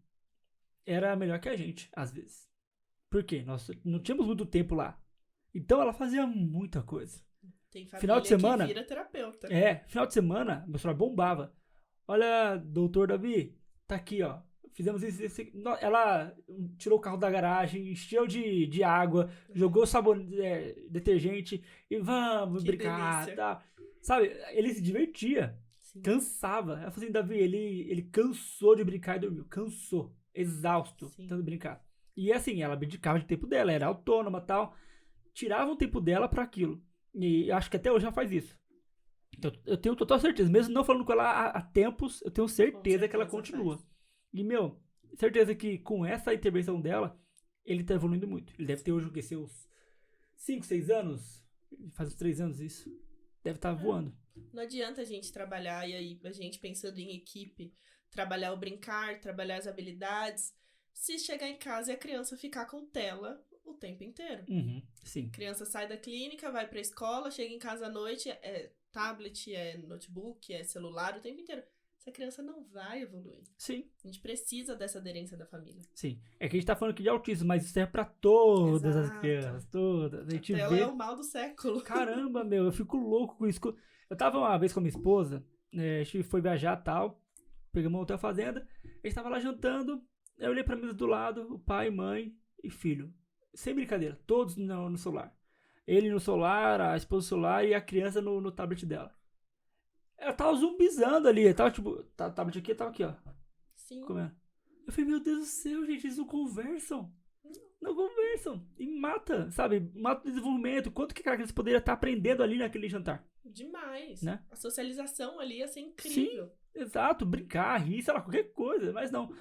era melhor que a gente, às vezes. Por quê? Nós não tínhamos muito tempo lá. Então ela fazia muita coisa. Tem família final de semana, que vira terapeuta. Final de semana, meu celular bombava. Olha, doutor Davi, tá aqui, ó. Fizemos isso. Ela tirou o carro da garagem, encheu de água, jogou detergente e vamos brincar. Tá. Sabe, ele se divertia. Sim. Cansava. Ela falou assim, Davi, ele cansou de brincar e dormiu. Cansou. Exausto. Tanto brincar. E assim, ela abdicava de tempo dela, era autônoma e tal. Tirava um tempo dela pra aquilo. E acho que até hoje ela faz isso. Então, eu tenho total certeza. Mesmo não falando com ela há tempos, eu tenho certeza que ela continua. E, certeza que com essa intervenção dela, ele tá evoluindo muito. Ele deve ter hoje, seus 5, 6 anos? Faz uns 3 anos isso. Deve estar voando. Não adianta a gente trabalhar, e aí a gente pensando em equipe, trabalhar o brincar, trabalhar as habilidades, se chegar em casa e a criança ficar com tela o tempo inteiro. Sim. A criança sai da clínica, vai pra escola, chega em casa à noite, é tablet, é notebook, é celular o tempo inteiro. essa criança não vai evoluir. Sim. A gente precisa dessa aderência da família. Sim. É que a gente tá falando aqui de autismo, mas isso é pra todas as Exato. crianças, todas. A gente A tela vê... é o mal do século. Caramba, meu, eu fico louco com isso. Eu tava uma vez com a minha esposa, né, a gente foi viajar e tal, pegamos um hotel fazenda, a gente tava lá jantando, eu olhei pra mesa do lado, o pai, mãe e filho. Sem brincadeira, todos no celular. Ele no celular, a esposa no celular e a criança no tablet dela. Ela tava zumbizando ali, tava tipo, o tablet aqui, tava aqui, ó. Sim. Comendo. Eu falei, meu Deus do céu, gente, eles não conversam. Não conversam. E mata, sabe? Mata o desenvolvimento. Quanto que aquela criança poderia estar aprendendo ali naquele jantar? Demais. Né? A socialização ali ia ser incrível. Sim, exato. Brincar, rir, sei lá, qualquer coisa. Mas não.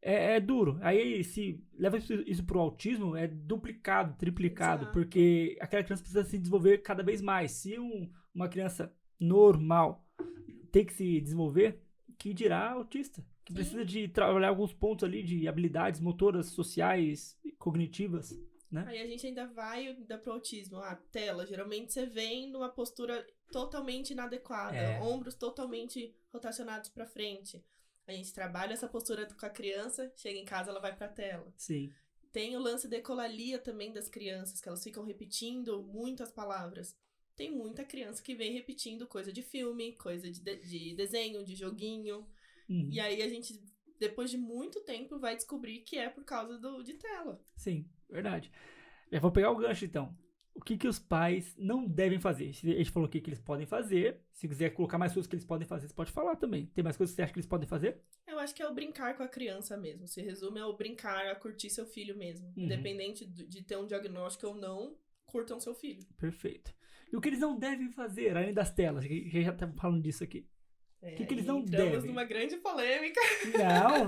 É duro. Aí, se leva isso pro autismo, é duplicado, triplicado. Exato. Porque aquela criança precisa se desenvolver cada vez mais. Se uma criança normal tem que se desenvolver, que dirá autista? Que precisa de trabalhar alguns pontos ali de habilidades motoras, sociais, cognitivas, né? Aí a gente ainda vai pro autismo. A tela, geralmente você vem numa postura totalmente inadequada, ombros totalmente rotacionados pra frente. A gente trabalha essa postura com a criança, chega em casa, ela vai pra tela. Sim. Tem o lance da ecolalia também das crianças, que elas ficam repetindo muitas palavras. Tem muita criança que vem repetindo coisa de filme, coisa de desenho, de joguinho. Uhum. E aí a gente, depois de muito tempo, vai descobrir que é por causa de tela. Sim, verdade. Já vou pegar o gancho então. O que os pais não devem fazer? A gente falou o que eles podem fazer. Se quiser colocar mais coisas que eles podem fazer, você pode falar também. Tem mais coisas que você acha que eles podem fazer? Eu acho que é o brincar com a criança mesmo. Se resume ao brincar, a curtir seu filho mesmo. Uhum. Independente de ter um diagnóstico ou não, curtam seu filho. Perfeito. E o que eles não devem fazer, além das telas? Que já estamos falando disso aqui. O que eles não devem? Entramos numa grande polêmica. Não,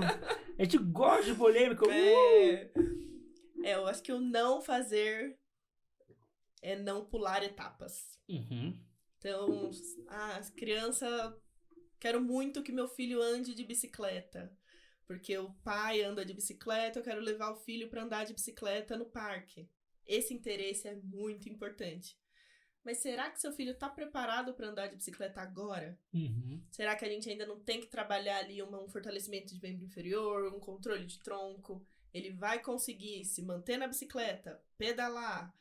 a gente gosta de polêmica. Eu acho que o não fazer é não pular etapas. Uhum. Então, as crianças... Quero muito que meu filho ande de bicicleta. Porque o pai anda de bicicleta, eu quero levar o filho para andar de bicicleta no parque. Esse interesse é muito importante. Mas será que seu filho está preparado para andar de bicicleta agora? Uhum. Será que a gente ainda não tem que trabalhar ali um fortalecimento de membro inferior, um controle de tronco? Ele vai conseguir se manter na bicicleta, pedalar,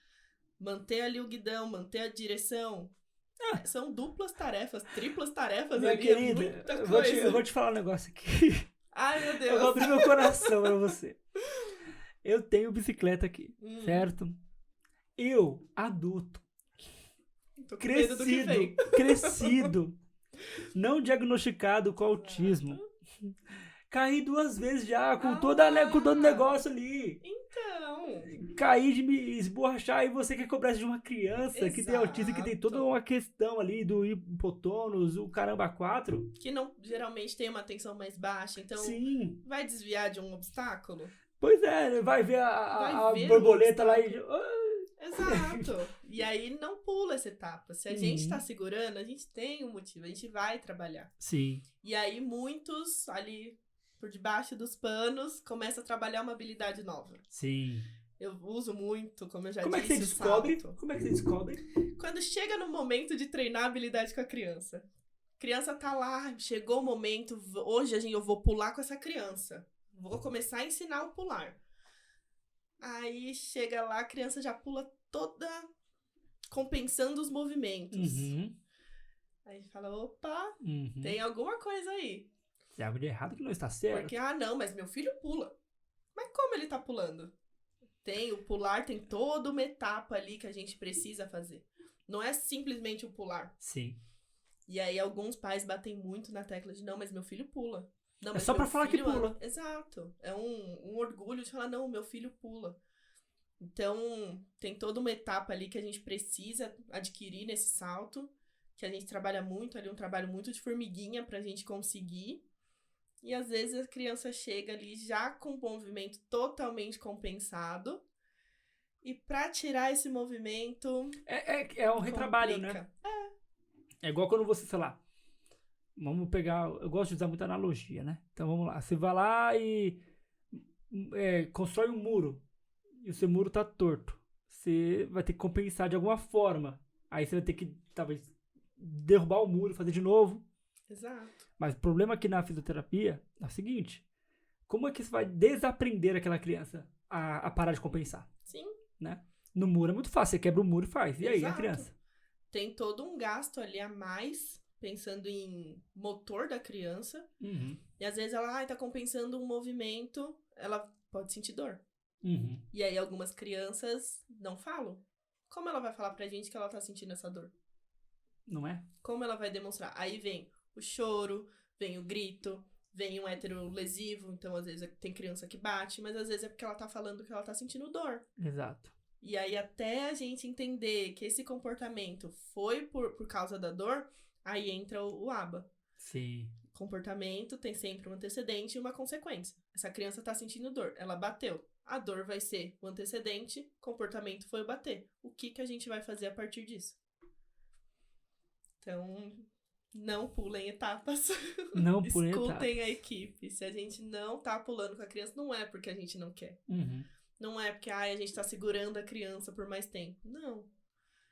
manter ali o guidão, manter a direção. São duplas tarefas, triplas tarefas. Minha ali, querida, é muita coisa. eu vou te falar um negócio aqui. Ai, meu Deus. Eu vou abrir meu coração pra você. Eu tenho bicicleta aqui, certo? Eu, adulto, tô com medo do que vem. crescido, não diagnosticado com autismo. Caí 2 vezes já, com todo o negócio ali. Então. Caí de me esborrachar e você quer cobrar de uma criança que tem Exato. autismo, que tem toda uma questão ali do hipotônus, o caramba 4. Que não, geralmente tem uma tensão mais baixa, então Sim. vai desviar de um obstáculo? Pois é, vai ver a ver borboleta lá e... Exato. E aí não pula essa etapa. Se a gente tá segurando, a gente tem um motivo, a gente vai trabalhar. Sim. E aí muitos ali por debaixo dos panos começam a trabalhar uma habilidade nova. Sim. Eu uso muito, como eu já Como disse, é que você descobre? salto. Como é que você descobre? Quando chega no momento de treinar a habilidade com a criança. A criança tá lá, chegou o momento, hoje eu vou pular com essa criança. Vou começar a ensinar o pular. Aí chega lá, a criança já pula toda compensando os movimentos. Uhum. Aí fala, opa, tem alguma coisa aí. Tem algo de errado que não está certo. Porque, não, mas meu filho pula. Mas como ele tá pulando? O pular tem toda uma etapa ali que a gente precisa fazer. Não é simplesmente o pular. Sim. E aí alguns pais batem muito na tecla de, não, mas meu filho pula. Não, mas só pra falar que filho pula. Exato. É um orgulho de falar, não, meu filho pula. Então, tem toda uma etapa ali que a gente precisa adquirir nesse salto, que a gente trabalha muito ali, um trabalho muito de formiguinha pra gente conseguir. E às vezes a criança chega ali já com o movimento totalmente compensado. E pra tirar esse movimento... É um retrabalho, né? É igual quando você, sei lá, vamos pegar... Eu gosto de usar muita analogia, né? Então vamos lá. Você vai lá e constrói um muro. E o seu muro tá torto. Você vai ter que compensar de alguma forma. Aí você vai ter que, talvez, derrubar o muro, fazer de novo. Exato. Mas o problema aqui na fisioterapia é o seguinte, como é que você vai desaprender aquela criança a parar de compensar, Sim. né? No muro é muito fácil, você quebra o muro e faz. E aí, a Exato. criança? Tem todo um gasto ali a mais, pensando em motor da criança. Uhum. E às vezes ela tá compensando um movimento, ela pode sentir dor. Uhum. E aí algumas crianças não falam. Como ela vai falar pra gente que ela tá sentindo essa dor? Não é? Como ela vai demonstrar? Aí vem o choro, vem o grito, vem um hétero lesivo. Então, às vezes, tem criança que bate, mas às vezes é porque ela tá falando que ela tá sentindo dor. Exato. E aí, até a gente entender que esse comportamento foi por causa da dor, aí entra o ABA. Sim. Comportamento tem sempre um antecedente e uma consequência. Essa criança tá sentindo dor, ela bateu. A dor vai ser o antecedente, comportamento foi o bater. O que a gente vai fazer a partir disso? Então, não pulem etapas. Não pulem etapas. Escutem a equipe. Se a gente não tá pulando com a criança, não é porque a gente não quer. Uhum. Não é porque a gente tá segurando a criança por mais tempo. Não.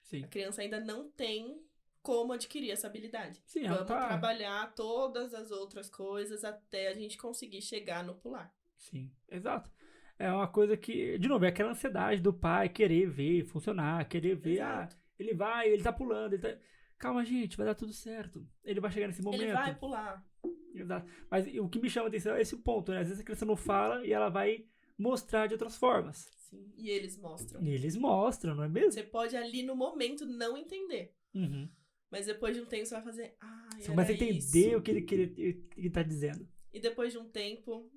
Sim. A criança ainda não tem como adquirir essa habilidade. Sim, ela Vamos trabalhar todas as outras coisas até a gente conseguir chegar no pular. Sim, exato. É uma coisa que, de novo, é aquela ansiedade do pai querer ver funcionar, querer ver, Exato. ele tá pulando, ele tá... Calma, gente, vai dar tudo certo. Ele vai chegar nesse momento. Ele vai pular. Exato. Mas o que me chama a atenção é esse ponto, né? Às vezes a criança não fala e ela vai mostrar de outras formas. Sim, e eles mostram. E eles mostram, não é mesmo? Você pode ali no momento não entender. Uhum. Mas depois de um tempo você vai fazer... Você começa a entender o que ele tá dizendo. E depois de um tempo,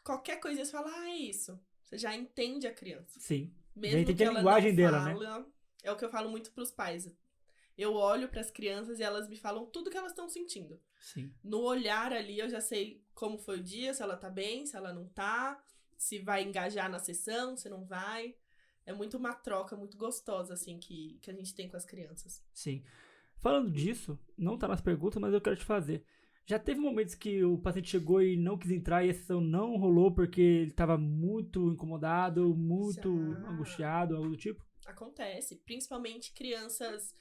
qualquer coisa você fala, é isso. Você já entende a criança. Sim. Mesmo entende que a ela linguagem não dela, fala, né? É o que eu falo muito pros pais. Eu olho pras crianças e elas me falam tudo que elas estão sentindo. Sim. No olhar ali eu já sei como foi o dia, se ela tá bem, se ela não tá, se vai engajar na sessão, se não vai. É muito uma troca muito gostosa, assim, que a gente tem com as crianças. Sim. Falando disso, não tá nas perguntas, mas eu quero te fazer. Já teve momentos que o paciente chegou e não quis entrar e a sessão não rolou porque ele estava muito incomodado, muito angustiado, algo do tipo? Acontece. Principalmente crianças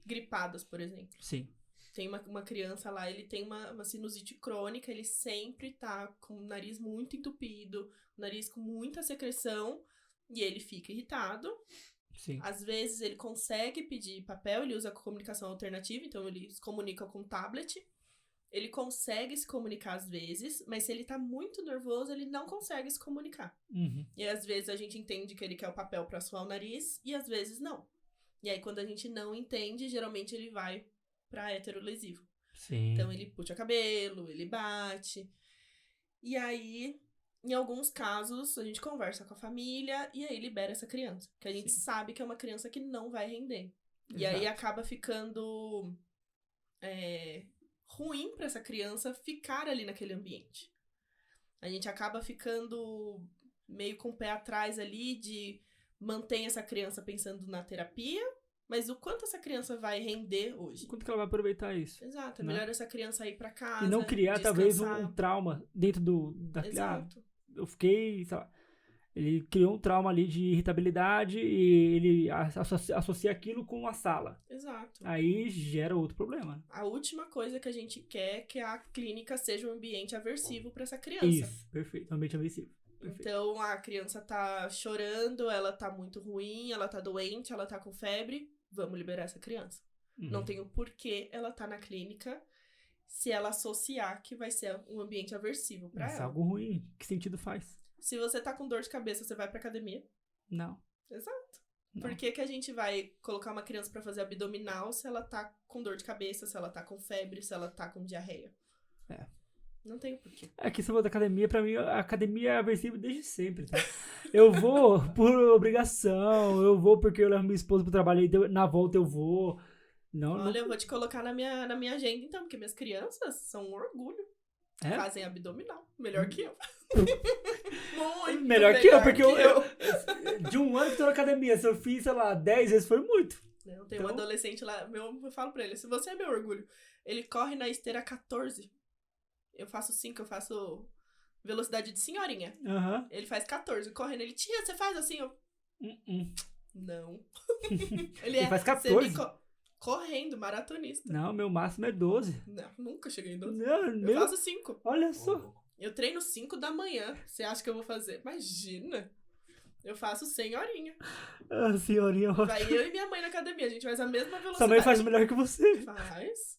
gripadas, por exemplo. Sim. Tem uma criança lá, ele tem uma sinusite crônica, ele sempre tá com o nariz muito entupido, o nariz com muita secreção, e ele fica irritado. Sim. Às vezes ele consegue pedir papel, ele usa comunicação alternativa, então ele se comunica com tablet. Ele consegue se comunicar às vezes, mas se ele tá muito nervoso, ele não consegue se comunicar. Uhum. E às vezes a gente entende que ele quer o papel pra suar o nariz, e às vezes não. E aí quando a gente não entende, geralmente ele vai pra heterolesivo. Sim. Então ele puxa cabelo, ele bate. E aí, em alguns casos, a gente conversa com a família e aí libera essa criança. Porque a gente sabe que é uma criança que não vai render. Exato. E aí acaba ficando ruim pra essa criança ficar ali naquele ambiente. A gente acaba ficando meio com o pé atrás ali de manter essa criança pensando na terapia, mas o quanto essa criança vai render hoje. O quanto que ela vai aproveitar isso? Exato, é né? melhor essa criança ir pra casa, e não criar, descansar. talvez, um trauma dentro da... Exato. Eu fiquei, sei lá, ele criou um trauma ali de irritabilidade e ele associa aquilo com a sala. Exato. Aí gera outro problema. A última coisa que a gente quer é que a clínica seja um ambiente aversivo pra essa criança. Isso, perfeito, ambiente aversivo. Perfeito. Então, a criança tá chorando, ela tá muito ruim, ela tá doente, ela tá com febre, vamos liberar essa criança. Uhum. Não tem o porquê ela tá na clínica se ela associar que vai ser um ambiente aversivo pra Mas ela. algo ruim, que sentido faz? Se você tá com dor de cabeça, você vai pra academia? Não. Exato. Não. Por que a gente vai colocar uma criança pra fazer abdominal se ela tá com dor de cabeça, se ela tá com febre, se ela tá com diarreia? Não tem o porquê. É que se eu vou da academia, pra mim, a academia é aversiva desde sempre, tá? Eu vou por obrigação, eu vou porque eu levo minha esposa pro trabalho e na volta eu vou. Olha, eu vou te colocar na minha agenda então, porque minhas crianças são um orgulho. É? Fazem abdominal. Melhor que eu. Muito melhor que eu, porque eu de um ano que tô na academia, se eu fiz, sei lá, 10 vezes foi muito. Não, tem um adolescente lá, eu falo pra ele, se você é meu orgulho, ele corre na esteira 14. Eu faço 5, eu faço velocidade de senhorinha. Uhum. Ele faz 14, correndo, ele, tia, você faz assim? Eu, não. Ele faz 14? Correndo, maratonista. Não, meu máximo é 12. Não, nunca cheguei em 12. Não, Eu faço 5. Olha só. Eu treino 5 da manhã. Você acha que eu vou fazer? Imagina. Eu faço 100 horinha. Ah, senhorinha. Vai eu e minha mãe na academia. A gente faz a mesma velocidade. Sua mãe faz melhor que você. Faz.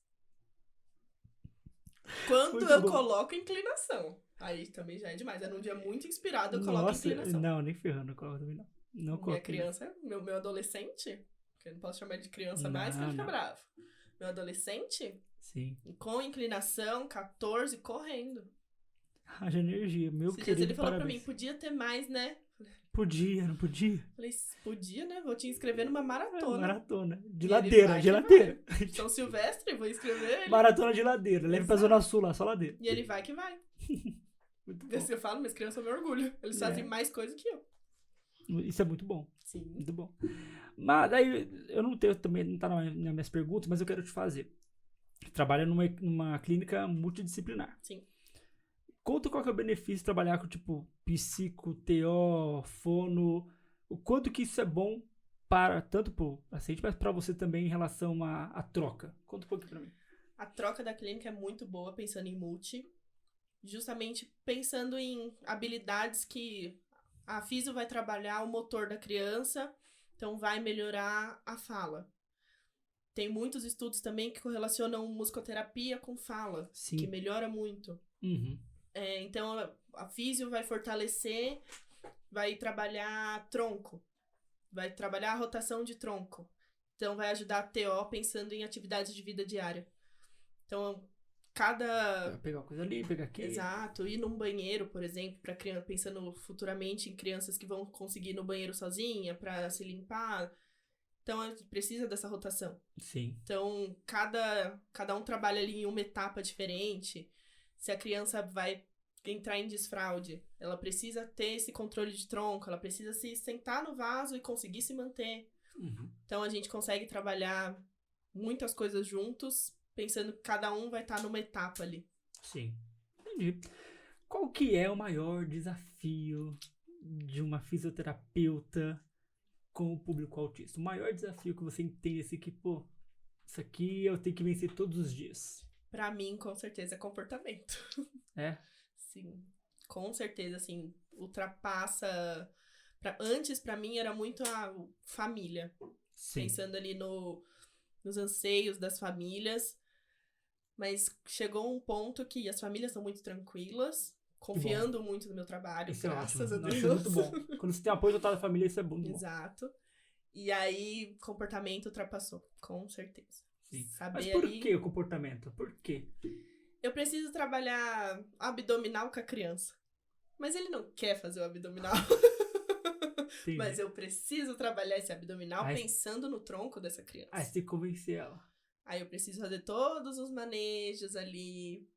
Quando Muito eu bom. coloco inclinação. Aí também já é demais. É num dia muito inspirado, eu coloco Nossa, inclinação. não, nem ferrando, eu coloco também não. Não Minha coloco. criança, meu adolescente, que eu não posso chamar ele de criança mais, que Não, ele fica não. bravo. Meu adolescente, Sim. com inclinação, 14, correndo. Haja energia, meu Esses dias querido, ele falou pra parabéns. mim, podia ter mais, né? Podia, não podia? Falei, podia, né? Vou te inscrever numa maratona. Maratona. De E ele ladeira, vai de que ladeira. São Silvestre, vou inscrever ele. Maratona de ladeira. Leve pra Exato. Zona Sul lá, só ladeira. E ele vai que vai. Muito Assim, eu falo, minhas crianças são meu orgulho. Eles fazem mais coisa que eu. bom. Isso é muito bom. Sim. Muito bom. Mas daí, eu não tenho também, não tá nas minhas perguntas, mas eu quero te fazer. Trabalha numa clínica multidisciplinar. Sim. Conta qual que é o benefício de trabalhar com, tipo, psico, TO, fono. O quanto que isso é bom para, tanto pro paciente, mas para você também em relação à troca. Conta um pouquinho pra mim. A troca da clínica é muito boa, pensando em multi. Justamente pensando em habilidades que a fisio vai trabalhar o motor da criança, então vai melhorar a fala. Tem muitos estudos também que correlacionam musicoterapia com fala, Sim. que melhora muito. Uhum. Então, a fisio vai fortalecer, vai trabalhar tronco, vai trabalhar a rotação de tronco. Então, vai ajudar a TO pensando em atividades de vida diária. Então, cada... Pegar uma coisa ali, pegar aqui. Exato. Ir num banheiro, por exemplo, para criança, pensando futuramente em crianças que vão conseguir ir no banheiro sozinha, para se limpar. Então, precisa dessa rotação. Sim. Então, cada um trabalha ali em uma etapa diferente. Se a criança vai entrar em desfraude, ela precisa ter esse controle de tronco, ela precisa se sentar no vaso e conseguir se manter. Uhum. Então, a gente consegue trabalhar muitas coisas juntos, pensando que cada um vai estar numa etapa ali. Sim. Entendi. Qual que é o maior desafio de uma fisioterapeuta com o público autista? O maior desafio que você entende assim que, pô, isso aqui eu tenho que vencer todos os dias. Pra mim, com certeza, é comportamento. É? Sim, com certeza, assim, ultrapassa... Antes, pra mim, era muito a família. Sim. Pensando ali nos anseios das famílias. Mas chegou um ponto que as famílias são muito tranquilas, confiando muito no meu trabalho, Isso graças é a ótimo. Deus. Isso é muito bom. Quando você tem apoio total da família, isso é bom. Exato. E aí, comportamento ultrapassou, com certeza. Sim. Saber Mas por ali... que o comportamento? Por quê? Eu preciso trabalhar abdominal com a criança. Mas ele não quer fazer o abdominal. Entendi. Mas eu preciso trabalhar esse abdominal Aí- pensando no tronco dessa criança. Aí você tem que convencer ela. Aí eu preciso fazer todos os manejos ali.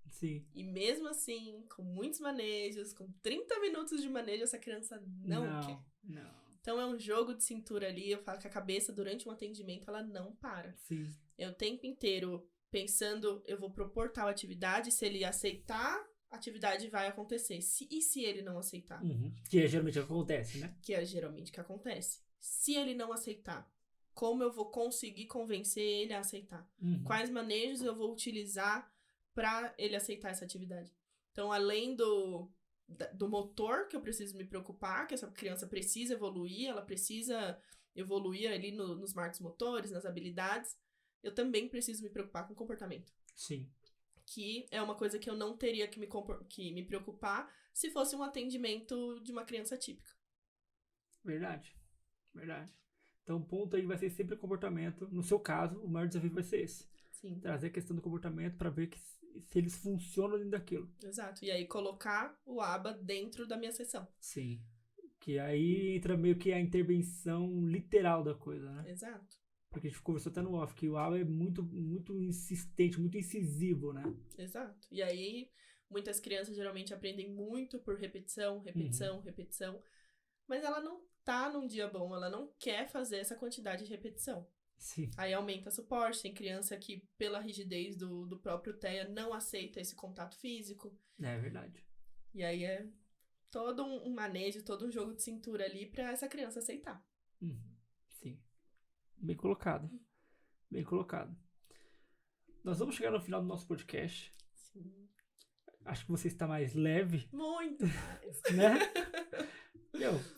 Sim. E mesmo assim, com muitos manejos, com 30 minutos de manejo, essa criança não quer. Não. Então é um jogo de cintura ali. Eu falo que a cabeça, durante um atendimento, ela não para. Sim. É o tempo inteiro pensando, eu vou propor tal atividade, se ele aceitar, a atividade vai acontecer. E se ele não aceitar? Uhum. Que é geralmente o que acontece, né? Que é geralmente o que acontece. Se ele não aceitar, como eu vou conseguir convencer ele a aceitar? Uhum. Quais manejos eu vou utilizar para ele aceitar essa atividade? Então, além do motor, que eu preciso me preocupar, que essa criança precisa evoluir, ela precisa evoluir ali nos marcos motores, nas habilidades, eu também preciso me preocupar com o comportamento. Sim. Que é uma coisa que eu não teria que me preocupar se fosse um atendimento de uma criança típica. Verdade. Verdade. Então o ponto aí vai ser sempre o comportamento. No seu caso, o maior desafio vai ser esse. Sim. Trazer a questão do comportamento para ver se eles funcionam dentro daquilo. Exato. E aí colocar o ABA dentro da minha sessão. Sim. Que aí entra meio que a intervenção literal da coisa, né? Exato. Porque a gente conversou até no off, que o ABA é muito, muito insistente, muito incisivo, né? Exato. E aí, muitas crianças geralmente aprendem muito por repetição, repetição. Mas ela não tá num dia bom, ela não quer fazer essa quantidade de repetição. Sim. Aí aumenta suporte, tem criança que, pela rigidez do próprio TEA, não aceita esse contato físico. É verdade. E aí é todo um manejo, todo um jogo de cintura ali pra essa criança aceitar. Sim. Bem colocado. Bem colocado. Nós vamos chegar no final do nosso podcast. Sim. Acho que você está mais leve, Muito mais. né?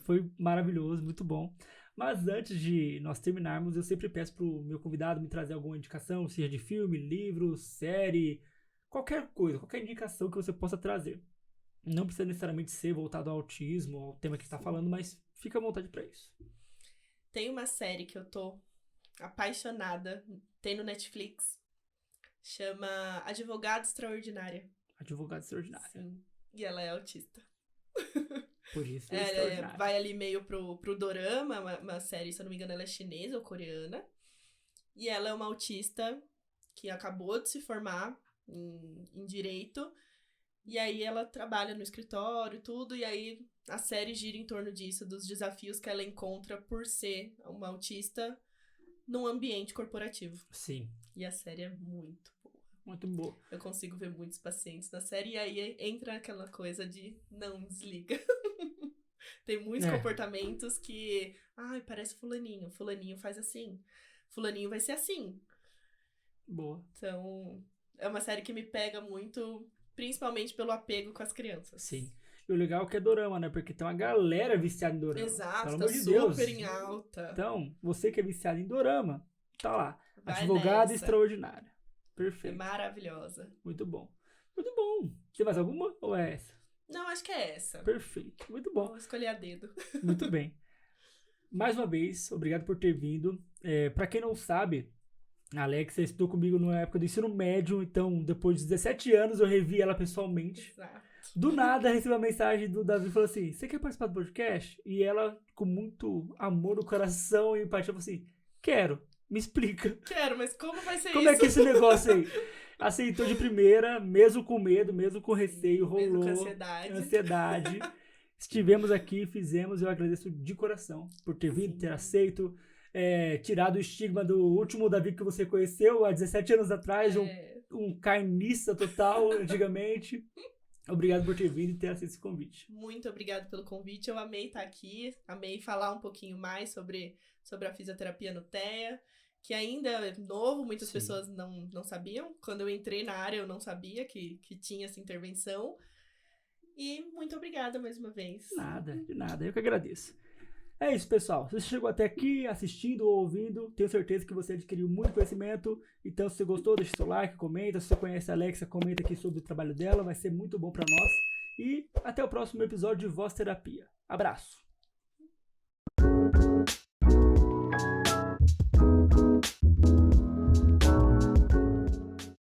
Foi maravilhoso, muito bom. Mas antes de nós terminarmos, eu sempre peço pro meu convidado me trazer alguma indicação, seja de filme, livro, série, qualquer coisa, qualquer indicação que você possa trazer. Não precisa necessariamente ser voltado ao autismo, ao tema que está falando, mas fica à vontade para isso. Tem uma série que eu tô apaixonada, tem no Netflix, chama Advogada Extraordinária. Advogada Extraordinária. Sim. E ela é autista. Por isso é extraordinária. Vai ali meio pro dorama, uma série, se eu não me engano, ela é chinesa ou coreana. E ela é uma autista que acabou de se formar em direito. E aí ela trabalha no escritório e tudo. E aí a série gira em torno disso, dos desafios que ela encontra por ser uma autista num ambiente corporativo. Sim. E a série é muito boa. Muito boa. Eu consigo ver muitos pacientes na série e aí entra aquela coisa de não desliga. Tem muitos comportamentos que... Ai, parece fulaninho. Fulaninho faz assim. Fulaninho vai ser assim. Boa. Então, é uma série que me pega muito, principalmente pelo apego com as crianças. Sim. E o legal é que é dorama, né? Porque tem uma galera viciada em dorama. Exato, pelo tá amor de Deus. super em alta. Então, você que é viciado em dorama, tá lá. Vai Advogada nessa. Extraordinária. É Perfeito. maravilhosa. Muito bom. Muito bom. Tem mais alguma ou é essa? Não, acho que é essa. Perfeito. Muito bom. Vou escolher a dedo. Muito bem. Mais uma vez, obrigado por ter vindo. Pra quem não sabe, a Alexa estudou comigo na época do ensino médio, então depois de 17 anos eu revi ela pessoalmente. Exato. Do nada, recebi uma mensagem do Davi e falou assim, você quer participar do podcast? E ela, com muito amor no coração e empatia, falou assim, quero, me explica. Quero, mas como vai ser Como isso? é que é esse negócio aí? Aceitou de primeira, mesmo com medo, mesmo com receio, rolou. Mesmo com Ansiedade. Estivemos aqui, fizemos, eu agradeço de coração por ter vindo, ter aceito, tirado o estigma do último Davi que você conheceu há 17 anos atrás, um carniça total, antigamente. Obrigado por ter vindo e ter aceito esse convite. Muito obrigada pelo convite. Eu amei estar aqui, amei falar um pouquinho mais sobre a fisioterapia no TEA, que ainda é novo, muitas pessoas não sabiam. Quando eu entrei na área, eu não sabia que tinha essa intervenção. E muito obrigada mais uma vez. De nada, eu que agradeço. É isso, pessoal. Se você chegou até aqui assistindo ou ouvindo, tenho certeza que você adquiriu muito conhecimento. Então, se você gostou, deixa seu like, comenta. Se você conhece a Alexa, comenta aqui sobre o trabalho dela. Vai ser muito bom para nós. E até o próximo episódio de Voz Terapia. Abraço!